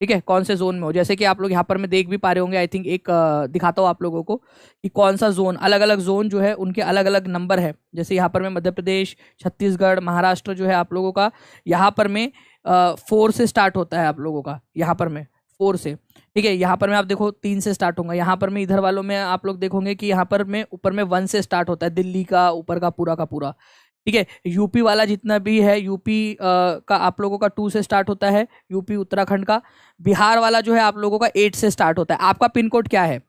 ठीक है, कौन से जोन में हो। जैसे कि आप लोग यहाँ पर में देख भी पा रहे होंगे, आई थिंक एक दिखाता हूँ आप लोगों को कि कौन सा जोन, अलग अलग जोन जो है उनके अलग अलग नंबर है। जैसे यहाँ पर में मध्य प्रदेश, छत्तीसगढ़, महाराष्ट्र जो है आप लोगों का यहाँ पर में 4 से स्टार्ट होता है आप लोगों का, यहाँ पर में 4 से, ठीक है। यहाँ पर में आप देखो 3 से स्टार्ट होगा, यहाँ पर में इधर वालों में आप लोग देखोगे कि यहाँ पर में ऊपर में 1 से स्टार्ट होता है, दिल्ली का ऊपर का पूरा, ठीक है। यूपी वाला जितना भी है, यूपी का आप लोगों का 2 से स्टार्ट होता है, यूपी उत्तराखंड का। बिहार वाला जो है आप लोगों का 8 से स्टार्ट होता है। आपका पिन कोड क्या है?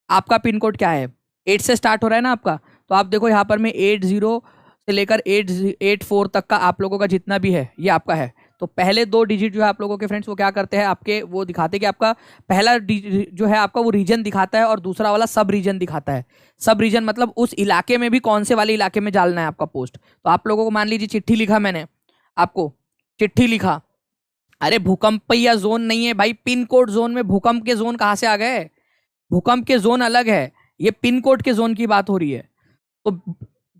आपका पिन कोड क्या है? 8 से स्टार्ट हो रहा है ना आपका, तो आप देखो यहाँ पर में 80 से लेकर 884 तक का आप लोगों का जितना भी है ये आपका है। तो पहले 2 डिजिट जो है आप लोगों के फ्रेंड्स वो क्या करते हैं आपके, वो दिखाते हैं कि आपका पहला जो है आपका वो रीजन दिखाता है और दूसरा वाला सब रीजन दिखाता है। सब रीजन मतलब उस इलाके में भी कौन से वाले इलाके में डालना है आपका पोस्ट। तो आप लोगों को मान लीजिए चिट्ठी लिखा मैंने आपको, चिट्ठी लिखा, अरे भूकंपीय जोन नहीं है भाई, पिन कोड जोन में भूकंप के जोन कहाँ से आ गए? भूकंप के जोन अलग है, ये पिन कोड के जोन की बात हो रही है। तो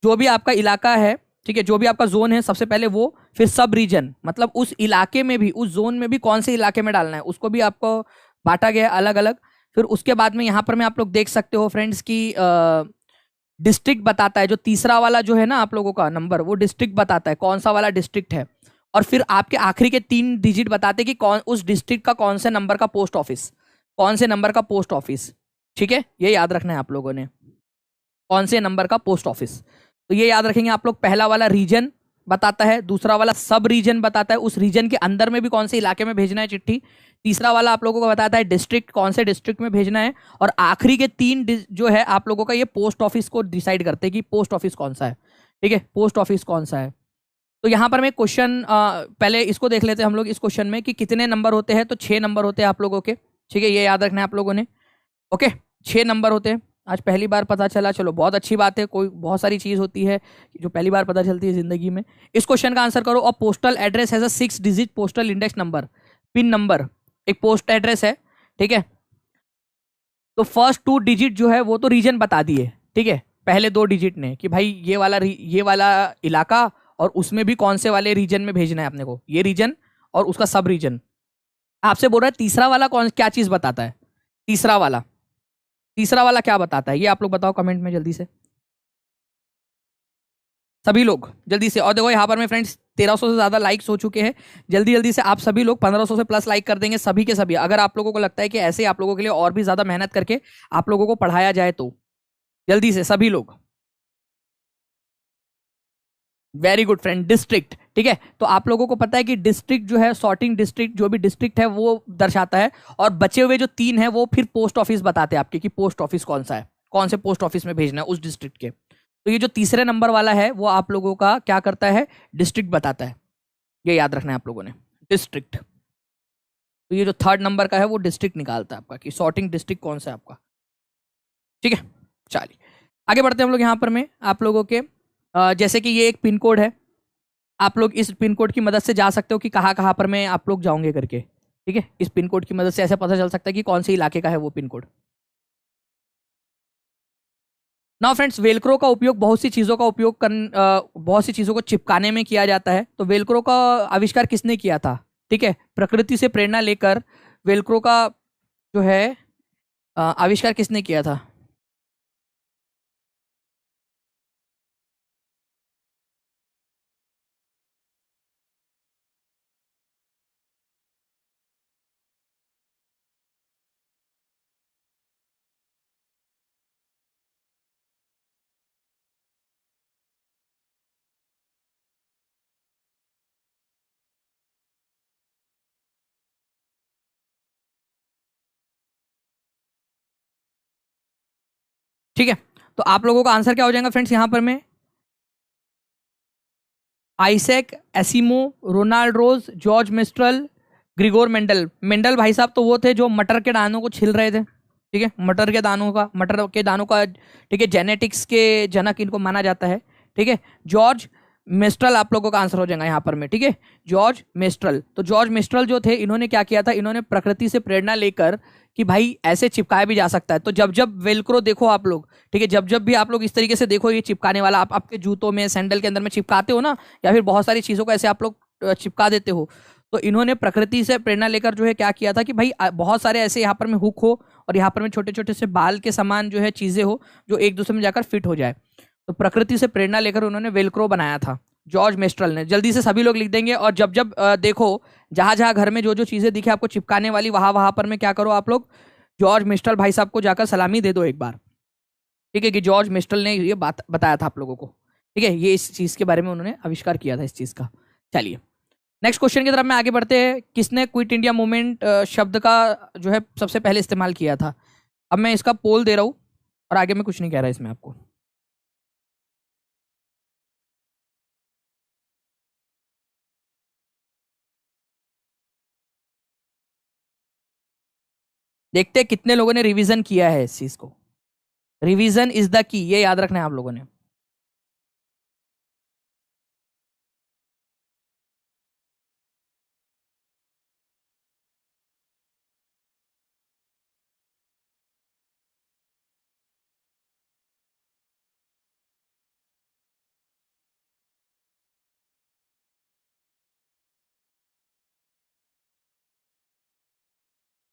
जो भी आपका इलाका है, ठीक है, जो भी आपका जोन है सबसे पहले वो, फिर सब रीजन मतलब उस इलाके में भी, उस जोन में भी कौन से इलाके में डालना है उसको भी आपको बांटा गया अलग अलग। फिर उसके बाद में यहाँ पर में आप लोग देख सकते हो फ्रेंड्स की डिस्ट्रिक्ट बताता है, जो तीसरा वाला जो है ना आप लोगों का नंबर, वो डिस्ट्रिक्ट बताता है कौन सा वाला डिस्ट्रिक्ट है। और फिर आपके आखिरी के 3 डिजिट बताते हैं कि कौन उस डिस्ट्रिक्ट का कौन से नंबर का पोस्ट ऑफिस, कौन से नंबर का पोस्ट ऑफिस, ठीक है, ये याद रखना है आप लोगों ने, कौन से नंबर का पोस्ट ऑफिस। तो ये याद रखेंगे आप लोग। पहला वाला रीजन बताता है, दूसरा वाला सब रीजन बताता है, उस रीजन के अंदर में भी कौन से इलाके में भेजना है चिट्ठी। तीसरा वाला आप लोगों को बताता है डिस्ट्रिक्ट, कौन से डिस्ट्रिक्ट में भेजना है। और आखिरी के 3 जो है आप लोगों का ये पोस्ट ऑफिस को डिसाइड करते हैं कि पोस्ट ऑफिस कौन सा है, ठीक है, पोस्ट ऑफिस कौन सा है। तो यहाँ पर मैं क्वेश्चन पहले इसको देख लेते हैं हम लोग इस क्वेश्चन में कि कितने नंबर होते हैं। तो 6 नंबर होते हैं आप लोगों के, ठीक है, ये याद रखना है आप लोगों ने, ओके, 6 नंबर होते हैं। आज पहली बार पता चला, चलो बहुत अच्छी बात है। कोई बहुत सारी चीज होती है जो पहली बार पता चलती है जिंदगी में। इस क्वेश्चन का आंसर करो। और postal address has a 6 digit postal index number, pin number एक पोस्ट एड्रेस है, ठीक है। तो फर्स्ट 2 डिजिट जो है वो तो रीजन बता दिए, ठीक है, पहले 2 डिजिट ने कि भाई ये वाला इलाका और उसमें भी कौन से वाले रीजन में भेजना है अपने को, ये रीजन और उसका सब रीजन। आपसे बोल रहा है तीसरा वाला कौन क्या चीज बताता है, तीसरा वाला क्या बताता है, ये आप लोग बताओ कमेंट में जल्दी से, सभी लोग जल्दी से। और देखो यहाँ पर में फ्रेंड्स 1300 से ज्यादा लाइक्स हो चुके हैं। जल्दी जल्दी से आप सभी लोग 1500 से प्लस लाइक कर देंगे सभी के सभी। अगर आप लोगों को लगता है कि ऐसे आप लोगों के लिए और भी ज्यादा मेहनत करके आप लोगों को पढ़ाया जाए तो जल्दी से सभी लोग। वेरी गुड फ्रेंड, डिस्ट्रिक्ट, ठीक है। तो आप लोगों को पता है कि डिस्ट्रिक्ट जो है, सॉर्टिंग डिस्ट्रिक्ट जो भी डिस्ट्रिक्ट है वो दर्शाता है। और बचे हुए जो 3 है वो फिर पोस्ट ऑफिस बताते हैं आपके कि पोस्ट ऑफिस कौन सा है, कौन से पोस्ट ऑफिस में भेजना है उस डिस्ट्रिक्ट के। तो ये जो तीसरे नंबर वाला है वो आप लोगों का क्या करता है, डिस्ट्रिक्ट बताता है, ये याद रखना है आप लोगों ने, डिस्ट्रिक्ट। तो ये जो 3rd नंबर का है वो डिस्ट्रिक्ट निकालता है आपका कि सॉर्टिंग डिस्ट्रिक्ट कौन सा है आपका, ठीक है। चलिए आगे बढ़ते हैं हम लोग। यहाँ पर में आप लोगों के जैसे कि ये एक पिन कोड है, आप लोग इस पिन कोड की मदद से जा सकते हो कि कहाँ कहाँ पर में आप लोग जाओगे करके, ठीक है, इस पिन कोड की मदद से ऐसे पता चल सकता है कि कौन से इलाके का है वो pin code. Now friends, Velcro का उपयोग बहुत सी चीज़ों का उपयोग बहुत सी चीज़ों को चिपकाने में किया जाता है। तो वेलक्रो का आविष्कार किसने किया था? ठीक है, प्रकृति से प्रेरणा लेकर वेलक्रो का जो है आविष्कार किसने किया था? ठीक है, तो आप लोगों का आंसर क्या हो जाएगा फ्रेंड्स यहाँ पर में? Isaac Asimov, Ronald Ross, George Mistral, Gregor Mendel. Mendel भाई साहब तो वो थे जो मटर के दानों को छिल रहे थे। ठीक है, मटर के दानों का ठीक है, जेनेटिक्स के जनक इनको माना जाता है। ठीक है, जॉर्ज मिस्ट्रल आप लोगों का आंसर हो जाएगा यहाँ पर में। ठीक है, जॉर्ज मिस्ट्रल। तो जॉर्ज मिस्ट्रल जो थे, इन्होंने क्या किया था, इन्होंने प्रकृति से प्रेरणा लेकर कि भाई ऐसे चिपकाया भी जा सकता है। तो जब जब वेलक्रो देखो आप लोग, ठीक है, जब जब भी आप लोग इस तरीके से देखो ये चिपकाने वाला, आप आपके जूतों में, सैंडल के अंदर में चिपकाते हो ना, या फिर बहुत सारी चीज़ों को ऐसे आप लोग चिपका देते हो, तो इन्होंने प्रकृति से प्रेरणा लेकर जो है क्या किया था कि भाई बहुत सारे ऐसे यहाँ पर में हुक हो और यहाँ पर में छोटे छोटे से बाल के समान जो है चीज़ें हो जो एक दूसरे में जाकर फिट हो जाए। तो प्रकृति से प्रेरणा लेकर उन्होंने वेलक्रो बनाया था जॉर्ज मेस्ट्रल ने। जल्दी से सभी लोग लिख देंगे, और जब जब देखो जहां जहां घर में जो जो चीज़ें दिखे आपको चिपकाने वाली, वहां वहां पर में क्या करो आप लोग, जॉर्ज मिस्टल भाई साहब को जाकर सलामी दे दो एक बार। ठीक है, कि जॉर्ज मिस्टल ने ये बात बताया था आप लोगों को। ठीक है, ये इस चीज़ के बारे में उन्होंने आविष्कार किया था इस चीज़ का। चलिए नेक्स्ट क्वेश्चन की तरफ में आगे बढ़ते हैं। किसने क्विट इंडिया मूवमेंट शब्द का जो है सबसे पहले इस्तेमाल किया था? अब मैं इसका पोल दे रहा हूँ और आगे मैं कुछ नहीं कह रहा इसमें आपको। देखते हैं कितने लोगों ने रिवीजन किया है इस चीज को। रिवीजन इज द की, ये याद रखना है आप लोगों ने।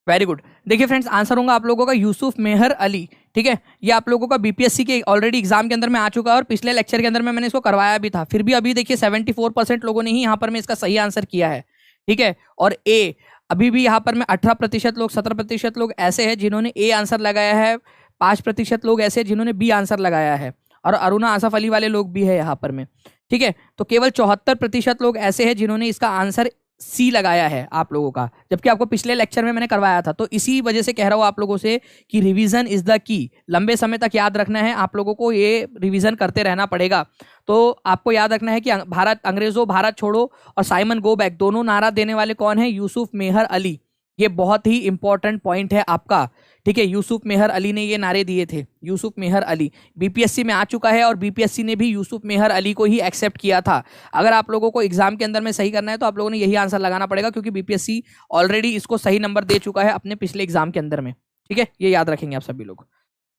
Very good. देखिए फ्रेंड्स, आंसर होगा आप लोगों का यूसुफ मेहर अली। ठीक है, ये आप लोगों का बीपीएससी के ऑलरेडी एग्जाम के अंदर में आ चुका है और पिछले लेक्चर के अंदर में मैंने इसको करवाया भी था। फिर भी अभी देखिए 74% लोगों ने ही यहाँ पर में इसका सही आंसर किया है। ठीक है, और ए अभी भी यहाँ पर में 18% लोग, 17% लोग ऐसे हैं जिन्होंने ए आंसर लगाया है, 5% लोग ऐसे हैं जिन्होंने बी आंसर लगाया है, और अरुणा आसफ अली वाले लोग भी है यहाँ पर में। ठीक है, तो केवल 74% लोग ऐसे हैं जिन्होंने इसका आंसर सी लगाया है आप लोगों का, जबकि आपको पिछले लेक्चर में मैंने करवाया था। तो इसी वजह से कह रहा हूं आप लोगों से कि रिवीजन इज द की। लंबे समय तक याद रखना है आप लोगों को, ये रिवीजन करते रहना पड़ेगा। तो आपको याद रखना है कि भारत अंग्रेजों भारत छोड़ो और साइमन गो बैक दोनों नारा देने वाले कौन है? यूसुफ मेहर अली। ये बहुत ही इंपॉर्टेंट पॉइंट है आपका। ठीक है, यूसुफ मेहर अली ने ये नारे दिए थे। यूसुफ मेहर अली बीपीएससी में आ चुका है और बीपीएससी ने भी यूसुफ मेहर अली को ही एक्सेप्ट किया था। अगर आप लोगों को एग्जाम के अंदर में सही करना है तो आप लोगों ने यही आंसर लगाना पड़ेगा, क्योंकि बीपीएससी ऑलरेडी इसको सही नंबर दे चुका है अपने पिछले एग्जाम के अंदर में। ठीक है, ये याद रखेंगे आप सभी लोग।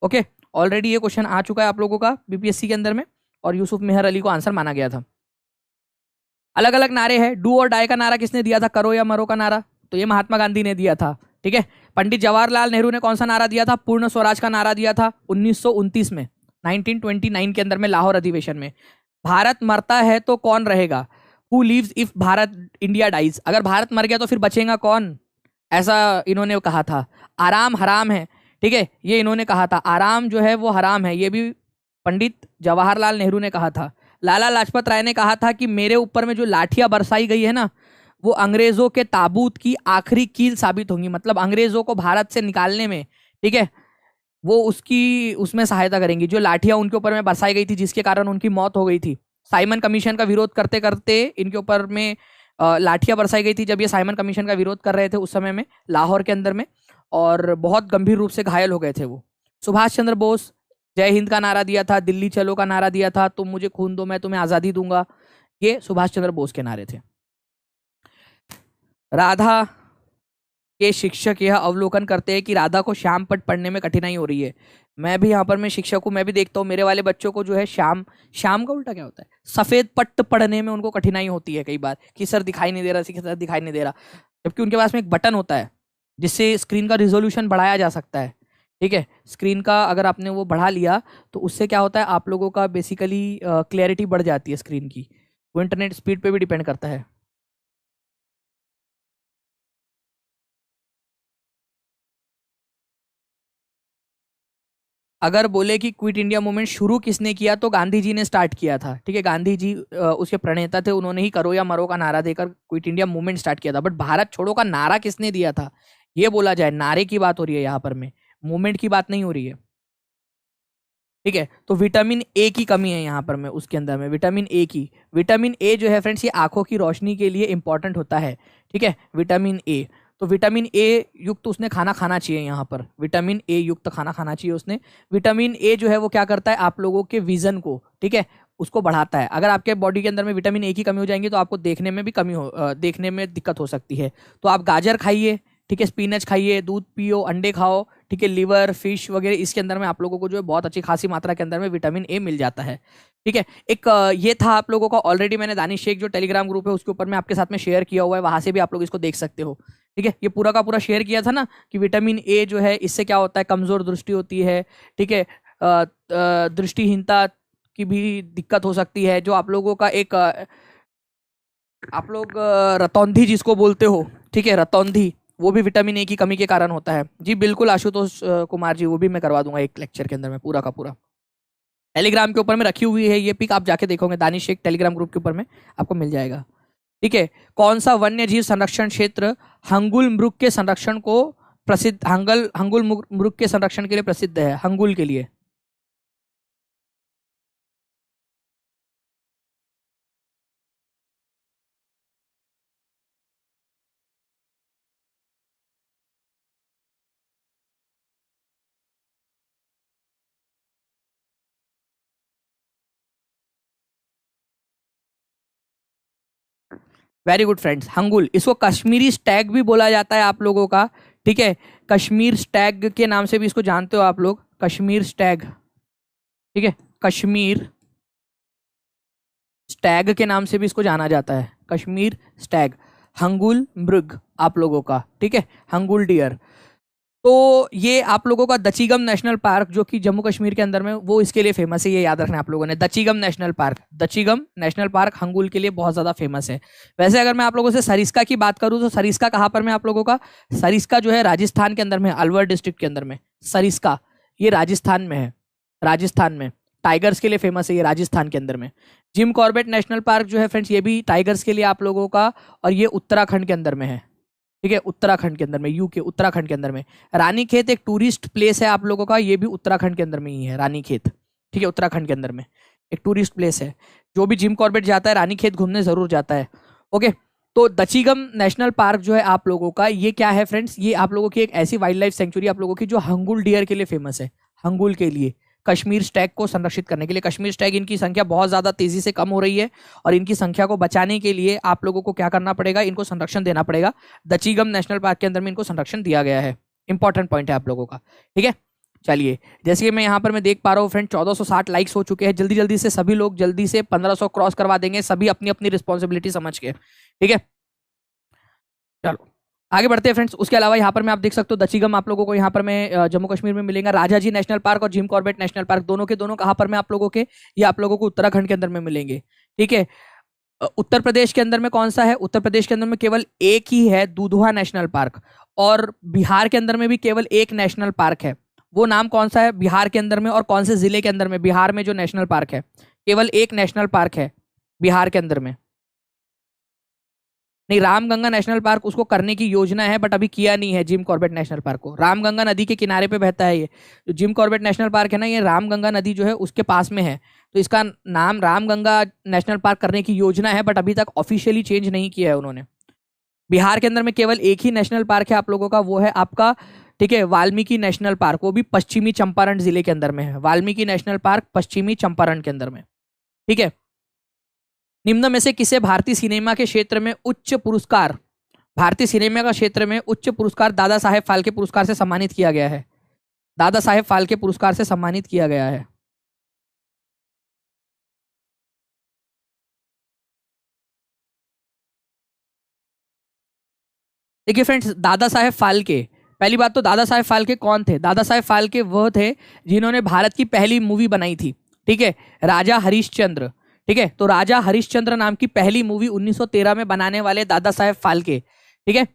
ओके, ऑलरेडी ये क्वेश्चन आ चुका है आप लोगों का बीपीएससी के अंदर में, और यूसुफ मेहर अली को आंसर माना गया था। अलग अलग नारे हैं। डू और डाई का नारा किसने दिया था? करो या मरो का नारा, तो ये महात्मा गांधी ने दिया था। ठीक है, पंडित जवाहरलाल नेहरू ने कौन सा नारा दिया था? पूर्ण स्वराज का नारा दिया था 1929 में, 1929 के अंदर में लाहौर अधिवेशन में। भारत मरता है तो कौन रहेगा? Who lives if Bharat India dies, अगर भारत मर गया तो फिर बचेगा कौन? ऐसा इन्होंने कहा था। आराम हराम है। ठीक है, ये इन्होंने कहा था, आराम जो है वो हराम है, ये भी पंडित जवाहरलाल नेहरू ने कहा था। लाला लाजपत राय ने कहा था कि मेरे ऊपर में जो लाठियां बरसाई गई है ना, वो अंग्रेजों के ताबूत की आखिरी कील साबित होंगी, मतलब अंग्रेजों को भारत से निकालने में, ठीक है, वो उसकी उसमें सहायता करेंगी। जो लाठियां उनके ऊपर में बरसाई गई थी जिसके कारण उनकी मौत हो गई थी, साइमन कमीशन का विरोध करते करते इनके ऊपर में लाठियां बरसाई गई थी जब ये साइमन कमीशन का विरोध कर रहे थे उस समय में लाहौर के अंदर में, और बहुत गंभीर रूप से घायल हो गए थे वो। सुभाष चंद्र बोस जय हिंद का नारा दिया था, दिल्ली चलो का नारा दिया था, तुम मुझे खून दो मैं तुम्हें आज़ादी दूंगा, ये सुभाष चंद्र बोस के नारे थे। राधा के शिक्षक यह अवलोकन करते हैं कि राधा को श्याम पट्ट पढ़ने में कठिनाई हो रही है। मैं भी यहाँ पर मैं शिक्षक हूँ, मैं भी देखता हूँ मेरे वाले बच्चों को जो है श्याम श्याम का उल्टा क्या होता है, सफेद पट्ट पढ़ने में उनको कठिनाई होती है कई बार, कि सर दिखाई नहीं दे रहा, सर दिखाई नहीं दे रहा, जबकि उनके पास में एक बटन होता है जिससे स्क्रीन का रिजोल्यूशन बढ़ाया जा सकता है। ठीक है, स्क्रीन का अगर आपने वो बढ़ा लिया तो उससे क्या होता है, आप लोगों का बेसिकली क्लैरिटी बढ़ जाती है स्क्रीन की। वो इंटरनेट स्पीड पे भी डिपेंड करता है। अगर बोले कि क्विट इंडिया मूवमेंट शुरू किसने किया, तो गांधी जी ने स्टार्ट किया था। ठीक है, गांधी जी उसके प्रणेता थे, उन्होंने ही करो या मरो का नारा देकर क्विट इंडिया मूवमेंट स्टार्ट किया था। बट भारत छोड़ो का नारा किसने दिया था ये बोला जाए, नारे की बात हो रही है यहाँ पर में, मूवमेंट की बात नहीं हो रही है। ठीक है, तो विटामिन ए की कमी है यहाँ पर में, उसके अंदर में विटामिन ए की, विटामिन ए जो है फ्रेंड्स ये आंखों की रोशनी के लिए इंपॉर्टेंट होता है। ठीक है, विटामिन ए, तो विटामिन ए युक्त उसने खाना खाना चाहिए, यहाँ पर विटामिन ए युक्त खाना खाना चाहिए उसने। विटामिन ए जो है वो क्या करता है, आप लोगों के विजन को, ठीक है, उसको बढ़ाता है। अगर आपके बॉडी के अंदर में विटामिन ए की कमी हो जाएंगी तो आपको देखने में भी कमी हो देखने में दिक्कत हो सकती है। तो आप गाजर खाइए, ठीक है, स्पिनच खाइए, दूध पियो, अंडे खाओ, ठीक है, लिवर फिश वगैरह, इसके अंदर में आप लोगों को जो है बहुत अच्छी खासी मात्रा के अंदर में विटामिन ए मिल जाता है। ठीक है, एक ये था आप लोगों का, ऑलरेडी मैंने दानिश शेख जो टेलीग्राम ग्रुप है उसके ऊपर मैं आपके साथ में शेयर किया हुआ है, वहां से भी आप लोग इसको देख सकते हो। ठीक है, ये पूरा का पूरा शेयर किया था ना कि विटामिन ए जो है इससे क्या होता है, कमजोर दृष्टि होती है। ठीक है, दृष्टिहीनता की भी दिक्कत हो सकती है। जो आप लोगों का एक आप लोग रतौंधी जिसको बोलते हो, ठीक है, रतौंधी, वो भी विटामिन ए की कमी के कारण होता है। जी बिल्कुल आशुतोष कुमार जी, वो भी मैं करवा दूंगा एक लेक्चर के अंदर में पूरा का पूरा। टेलीग्राम के ऊपर में रखी हुई है ये पिक, आप जाके देखोगे दानिश शेख टेलीग्राम ग्रुप के ऊपर में आपको मिल जाएगा। ठीक है, कौन सा वन्य जीव संरक्षण क्षेत्र हंगुल मृग के संरक्षण को प्रसिद्ध, हंगुल मृग के संरक्षण के लिए प्रसिद्ध है, हंगुल के लिए? वेरी गुड फ्रेंड्स, हंगुल, इसको कश्मीरी स्टैग भी बोला जाता है आप लोगों का। ठीक है, कश्मीर स्टैग के नाम से भी इसको जानते हो आप लोग, कश्मीर स्टैग। ठीक है, कश्मीर स्टैग के नाम से भी इसको जाना जाता है, कश्मीर स्टैग, हंगुल मृग आप लोगों का। ठीक है, हंगुल डियर। तो ये आप लोगों का दचीगम नेशनल पार्क जो कि जम्मू कश्मीर के अंदर में, वो इसके लिए फेमस है, ये याद रखना आप लोगों ने, Dachigam national park, Dachigam national park hangul के लिए बहुत ज्यादा फेमस है। वैसे अगर मैं आप लोगों से सरिस्का की बात करूं तो सरिस्का कहाँ पर में आप लोगों का, सरिस्का जो है राजस्थान के अंदर में, अलवर डिस्ट्रिक्ट के अंदर में सरिस्का, ये राजस्थान में है, राजस्थान में टाइगर्स के लिए फेमस है ये राजस्थान के अंदर में। जिम कॉर्बेट नेशनल पार्क जो है फ्रेंड्स ये भी टाइगर्स के लिए आप लोगों का, और ये उत्तराखंड के अंदर में है। ठीक है, उत्तराखंड के अंदर में, यूके उत्तराखंड के अंदर में। रानी खेत एक टूरिस्ट प्लेस है आप लोगों का, ये भी उत्तराखंड के अंदर में ही है, रानी खेत। ठीक है, उत्तराखंड के अंदर में एक टूरिस्ट प्लेस है, जो भी जिम कॉर्बेट जाता है रानी खेत घूमने जरूर जाता है। ओके, तो दचीगम नेशनल पार्क जो है आप लोगों का, ये क्या है फ्रेंड्स, ये आप लोगों की एक ऐसी वाइल्ड लाइफ सेंचुरी आप लोगों की जो हंगुल डियर के लिए फेमस है, हंगुल के लिए, कश्मीर स्टैग को संरक्षित करने के लिए। कश्मीर स्टैग इनकी संख्या बहुत ज्यादा तेजी से कम हो रही है, और इनकी संख्या को बचाने के लिए आप लोगों को क्या करना पड़ेगा, इनको संरक्षण देना पड़ेगा। दचीगम नेशनल पार्क के अंदर में इनको संरक्षण दिया गया है, इंपॉर्टेंट पॉइंट है आप लोगों का। ठीक है, चलिए, जैसे कि मैं यहाँ पर मैं देख पा रहा हूँ फ्रेंड 1460 लाइक्स हो चुके हैं। जल्दी जल्दी से सभी लोग जल्दी से 1500 क्रॉस करवा देंगे, सभी अपनी अपनी रिस्पॉन्सिबिलिटी समझ के। ठीक है, चलो आगे बढ़ते हैं फ्रेंड्स। उसके अलावा यहाँ पर मैं आप देख सकते हो दचीगम आप लोगों को यहाँ पर मैं जम्मू कश्मीर में मिलेगा। राजाजी नेशनल पार्क और जिम कॉर्बेट नेशनल पार्क दोनों के दोनों कहाँ पर में आप लोगों के, ये आप लोगों को उत्तराखंड के अंदर में मिलेंगे। ठीक है, उत्तर प्रदेश के अंदर में कौन सा है, उत्तर प्रदेश के अंदर में केवल एक ही है, दुधवा नेशनल पार्क। और बिहार के अंदर में भी केवल एक नेशनल पार्क है, वो नाम कौन सा है बिहार के अंदर में, और कौन से जिले के अंदर में, बिहार में जो नेशनल पार्क है, केवल एक नेशनल पार्क है बिहार के अंदर में। नहीं, रामगंगा नेशनल पार्क उसको करने की योजना है, बट अभी किया नहीं है जिम कॉर्बेट नेशनल पार्क को। रामगंगा नदी के किनारे पे बहता है ये जो जिम कॉर्बेट नेशनल पार्क है ना, ये रामगंगा नदी जो है उसके पास में है, तो इसका नाम रामगंगा नेशनल पार्क करने की योजना है, बट अभी तक ऑफिशियली चेंज नहीं किया है उन्होंने। बिहार के अंदर में केवल एक ही नेशनल पार्क है आप लोगों का, वो है आपका, ठीक है, वाल्मीकि नेशनल पार्क, वो भी पश्चिमी चंपारण जिले के अंदर में है। वाल्मीकि नेशनल पार्क पश्चिमी चंपारण के अंदर में। ठीक है, निम्न में से किसे भारतीय सिनेमा के क्षेत्र में उच्च पुरस्कार भारतीय सिनेमा का क्षेत्र में उच्च पुरस्कार दादा साहेब फाल्के पुरस्कार से सम्मानित किया गया है। दादा साहेब फाल्के पुरस्कार से सम्मानित किया गया है। देखिए फ्रेंड्स, दादा साहेब फाल्के, पहली बात तो दादा साहेब फाल्के कौन थे? दादा साहेब फाल्के वह थे जिन्होंने भारत की पहली मूवी बनाई थी, ठीक है, राजा हरिश्चंद्र। ठीक है, तो राजा हरिश्चंद्र नाम की पहली मूवी 1913 में बनाने वाले दादा साहेब फाल्के, ठीक है,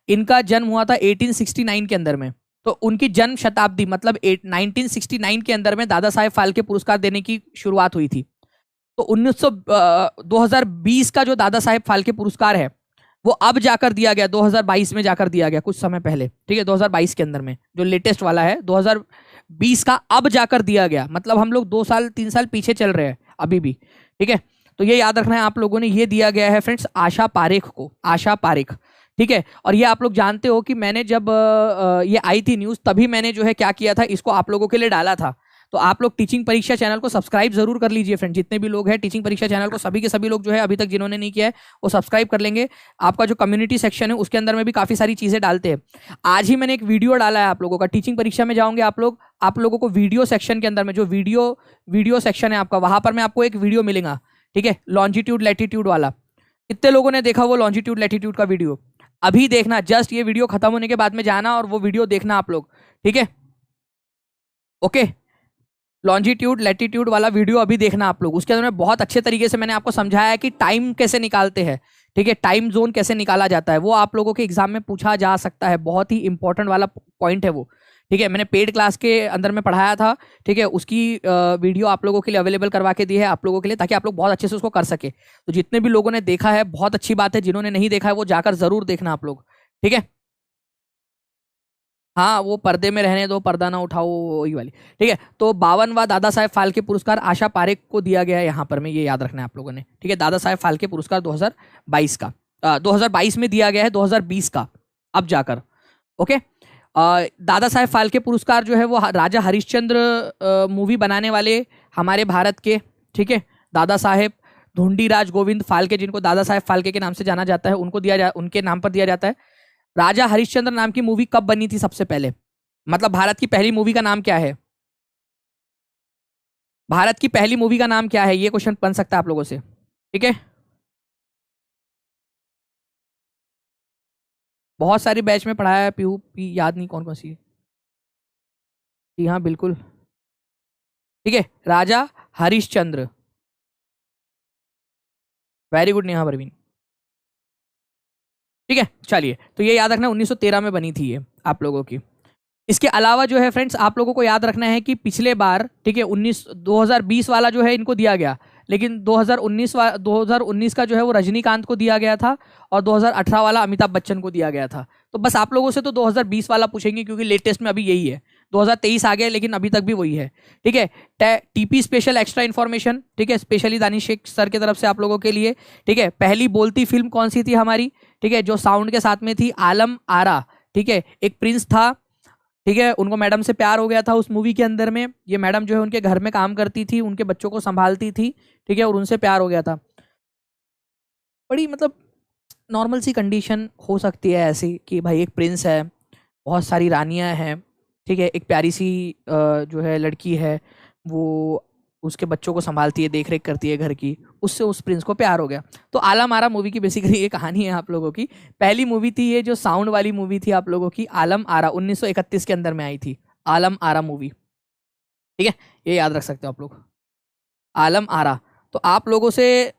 इनका जन्म हुआ था 1869 के अंदर में। तो उनकी जन्म शताब्दी मतलब 1969 के अंदर में दादा साहेब फाल्के पुरस्कार देने की शुरुआत हुई थी। तो 2020 का जो दादा साहेब फाल्के पुरस्कार है वो अब जाकर दिया गया, 2022 में जाकर दिया गया, कुछ समय पहले, ठीक है, 2022 के अंदर में जो लेटेस्ट वाला है 2020 का अब जाकर दिया गया। मतलब हम लोग 2 साल 3 साल पीछे चल रहे हैं अभी भी, ठीक है। तो ये याद रखना है आप लोगों ने, ये दिया गया है फ्रेंड्स आशा पारेख को, आशा पारेख, ठीक है। और ये आप लोग जानते हो कि मैंने जब ये आई थी न्यूज़, तभी मैंने जो है क्या किया था, इसको आप लोगों के लिए डाला था। तो आप लोग टीचिंग परीक्षा चैनल को सब्सक्राइब जरूर कर लीजिए फ्रेंड, जितने भी लोग हैं टीचिंग परीक्षा चैनल को, सभी के सभी लोग जो है अभी तक जिन्होंने नहीं किया है वो सब्सक्राइब कर लेंगे। आपका जो कम्युनिटी सेक्शन है उसके अंदर में भी काफी सारी चीजें डालते हैं। आज ही मैंने एक वीडियो डाला है आप लोगों का, टीचिंग परीक्षा में जाओगे आप लोग, आप लोगों को वीडियो सेक्शन के अंदर में जो वीडियो सेक्शन है आपका, वहां पर मैं आपको एक वीडियो मिलेगा, ठीक है, लॉन्जिट्यूड लैटिट्यूड वाला। कितने लोगों ने देखा वो लॉन्जिट्यूड लैटिट्यूड का वीडियो? अभी देखना, जस्ट ये वीडियो खत्म होने के बाद में जाना और वो वीडियो देखना आप लोग, ठीक है, ओके। लॉन्जिट्यूड लैटिट्यूड वाला वीडियो अभी देखना आप लोग, उसके अंदर में बहुत अच्छे तरीके से मैंने आपको समझाया है कि टाइम कैसे निकालते हैं, ठीक है, टाइम जोन कैसे निकाला जाता है, वो आप लोगों के एग्जाम में पूछा जा सकता है, बहुत ही इंपॉर्टेंट वाला पॉइंट है वो, ठीक है। मैंने पेड क्लास के अंदर में पढ़ाया था, ठीक है, उसकी वीडियो आप लोगों के लिए अवेलेबल करवा के दी है आप लोगों के लिए, ताकि आप लोग बहुत अच्छे से उसको कर सके। तो जितने भी लोगों ने देखा है बहुत अच्छी बात है, जिन्होंने नहीं देखा है वो जाकर जरूर देखना आप लोग, ठीक है। हाँ, वो पर्दे में रहने दो, पर्दा ना उठाओ, वही वाली, ठीक है। तो 52वां दादा साहेब फाल्के पुरस्कार आशा पारेख को दिया गया है यहाँ पर में, ये याद रखना है आप लोगों ने, ठीक है। दादा साहेब फाल्के पुरस्कार 2022 का 2022 में दिया गया है, 2020 का अब जाकर, ओके। दादा साहेब फाल्के पुरस्कार जो है वो राजा हरिश्चंद्र मूवी बनाने वाले हमारे भारत के, ठीक है, दादा साहेब धुंडीराज गोविंद फाल्के, जिनको दादा साहेब फाल्के के नाम से जाना जाता है, उनके नाम पर दिया जाता है। राजा हरिश्चंद्र नाम की मूवी कब बनी थी सबसे पहले? मतलब भारत की पहली मूवी का नाम क्या है? भारत की पहली मूवी का नाम क्या है, ये क्वेश्चन बन सकता है आप लोगों से, ठीक है। बहुत सारी बैच में पढ़ाया है, पीयू पी याद नहीं कौन कौन सी है। जी हाँ बिल्कुल, ठीक है, राजा हरिश्चंद्र, वेरी गुड नेहा परवीन, ठीक है। चलिए, तो ये याद रखना 1913 में बनी थी ये आप लोगों की। इसके अलावा जो है फ्रेंड्स आप लोगों को याद रखना है कि पिछले बार, ठीक है, 2020 वाला जो है इनको दिया गया, लेकिन 2019 का जो है वो रजनीकांत को दिया गया था, और 2018 वाला अमिताभ बच्चन को दिया गया था। तो बस आप लोगों से तो 2020 वाला पूछेंगे, क्योंकि लेटेस्ट में अभी यही है। 2023 आ गया लेकिन अभी तक भी वही है, ठीक है। टीपी स्पेशल एक्स्ट्रा इन्फॉर्मेशन, ठीक है, स्पेशली दानिश शेख सर की तरफ से आप लोगों के लिए, ठीक है। पहली बोलती फिल्म कौन सी थी हमारी, ठीक है, जो साउंड के साथ में थी? आलम आरा, ठीक है। एक प्रिंस था, ठीक है, उनको मैडम से प्यार हो गया था उस मूवी के अंदर में। ये मैडम जो है उनके घर में काम करती थी, उनके बच्चों को संभालती थी, ठीक है, और उनसे प्यार हो गया था। बड़ी मतलब नॉर्मल सी कंडीशन हो सकती है ऐसी कि भाई एक प्रिंस है, बहुत सारी रानियां हैं, ठीक है, एक प्यारी सी जो है लड़की है, वो उसके बच्चों को संभालती है, देख रेख करती है घर की, उससे उस प्रिंस को प्यार हो गया। तो आला मारा मूवी की बेसिकली ये कहानी है आप लोगों की। पहली मूवी थी ये जो साउंड वाली मूवी थी आप लोगों की, आलम आरा, 1931 के अंदर में आई थी आलम आरा मूवी, ठीक है, ये याद रख सकते हो आप लोग, आलम आरा। तो आप लोगों से,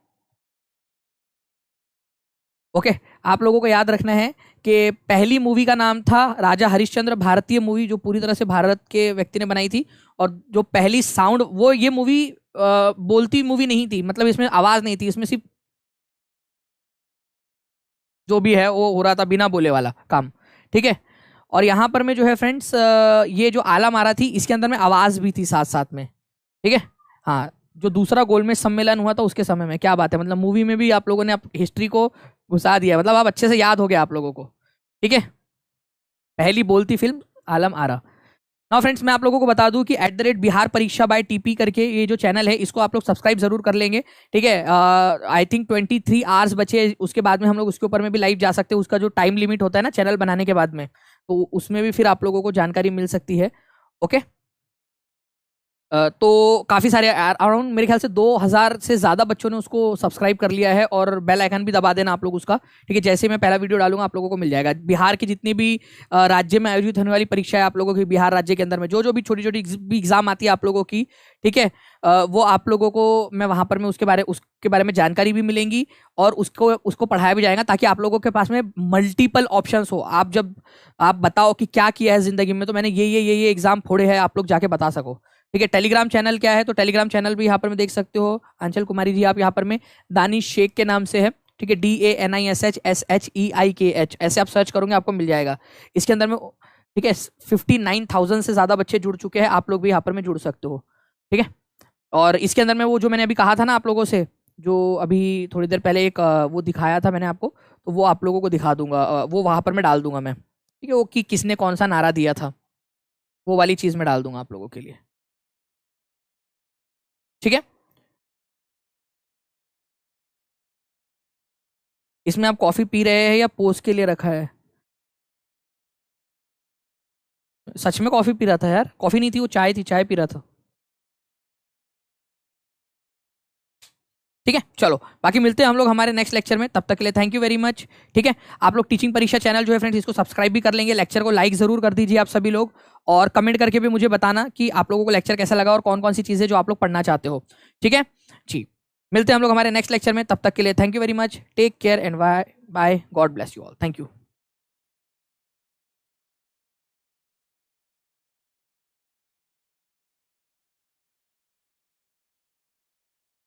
ओके, आप लोगों को याद रखना है कि पहली मूवी का नाम था राजा हरिश्चंद्र, भारतीय मूवी जो पूरी तरह से भारत के व्यक्ति ने बनाई थी, और जो पहली साउंड, वो ये मूवी बोलती मूवी नहीं थी, मतलब इसमें आवाज नहीं थी, इसमें सिर्फ जो भी है वो हो रहा था बिना बोले वाला काम, ठीक है। और यहाँ पर में जो है फ्रेंड्स ये जो आला मारा थी इसके अंदर में आवाज भी थी साथ साथ में, ठीक है। हाँ, जो दूसरा गोलमेज सम्मेलन हुआ था उसके समय में, क्या बात है, मतलब मूवी में भी आप लोगों ने हिस्ट्री को घुसा दिया, मतलब आप अच्छे से याद हो गया आप लोगों को, ठीक है। पहली बोलती film Alam Ara. Now friends, मैं आप लोगों को बता दूं कि @बिहार परीक्षा बाय टीपी करके ये जो चैनल है इसको आप लोग सब्सक्राइब जरूर कर लेंगे, ठीक है। आई थिंक 23 आवर्स बचे, उसके बाद में हम लोग उसके ऊपर में भी लाइव जा सकते हैं। उसका जो टाइम लिमिट होता है ना चैनल बनाने के बाद में, तो उसमें भी फिर आप लोगों को जानकारी मिल सकती है। ओके, तो काफ़ी सारे अराउंड मेरे ख्याल से 2000 से ज़्यादा बच्चों ने उसको सब्सक्राइब कर लिया है, और बेल आइकन भी दबा देना आप लोग उसका, ठीक है। जैसे मैं पहला वीडियो डालूंगा आप लोगों को मिल जाएगा। बिहार की जितनी भी राज्य में आयोजित होने वाली परीक्षा है आप लोगों की, बिहार राज्य के अंदर में जो जो भी छोटी छोटी भी एग्जाम आती है आप लोगों की, ठीक है, वो आप लोगों को मैं वहाँ पर मैं उसके बारे में जानकारी भी मिलेंगी, और उसको पढ़ाया भी जाएगा, ताकि आप लोगों के पास में मल्टीपल ऑप्शंस हो। आप जब आप बताओ कि क्या किया है जिंदगी में, तो मैंने ये एग्जाम फोड़े हैं, आप लोग जाके बता सको, ठीक है। टेलीग्राम चैनल क्या है, तो टेलीग्राम चैनल भी यहाँ पर में देख सकते हो। अंचल कुमारी जी आप यहाँ पर में दानिश शेख के नाम से है, ठीक है, DANISHSHEIKH, ऐसे आप सर्च करोगे आपको मिल जाएगा। इसके अंदर में, ठीक है, 59,000 से ज्यादा बच्चे जुड़ चुके हैं, आप लोग भी यहाँ पर में जुड़ सकते हो, ठीक है। और इसके अंदर में वो जो मैंने अभी कहा था ना आप लोगों से, जो अभी थोड़ी देर पहले एक वो दिखाया था मैंने आपको, तो वो आप लोगों को दिखा दूंगा, वो वहां पर मैं डाल दूंगा मैं, ठीक है। वो कि किसने कौन सा नारा दिया था, वो वाली चीज में डाल दूंगा आप लोगों के लिए, ठीक है। इसमें आप कॉफी पी रहे हैं या पोस्ट के लिए रखा है? सच में कॉफी पी रहा था यार, कॉफी नहीं थी वो चाय थी, चाय पी रहा था, ठीक है। चलो, बाकी मिलते हैं हम लोग हमारे नेक्स्ट लेक्चर में, तब तक के लिए थैंक यू वेरी मच, ठीक है। आप लोग टीचिंग परीक्षा चैनल जो है फ्रेंड्स इसको सब्सक्राइब भी कर लेंगे, लेक्चर को लाइक जरूर कर दीजिए आप सभी लोग, और कमेंट करके भी मुझे बताना कि आप लोगों को लेक्चर कैसा लगा और कौन कौन सी चीजें जो आप लोग पढ़ना चाहते हो, ठीक है जी। मिलते हैं हम लोग हमारे नेक्स्ट लेक्चर में, तब तक के लिए thank you very much, take care and bye bye, God bless you all, thank you.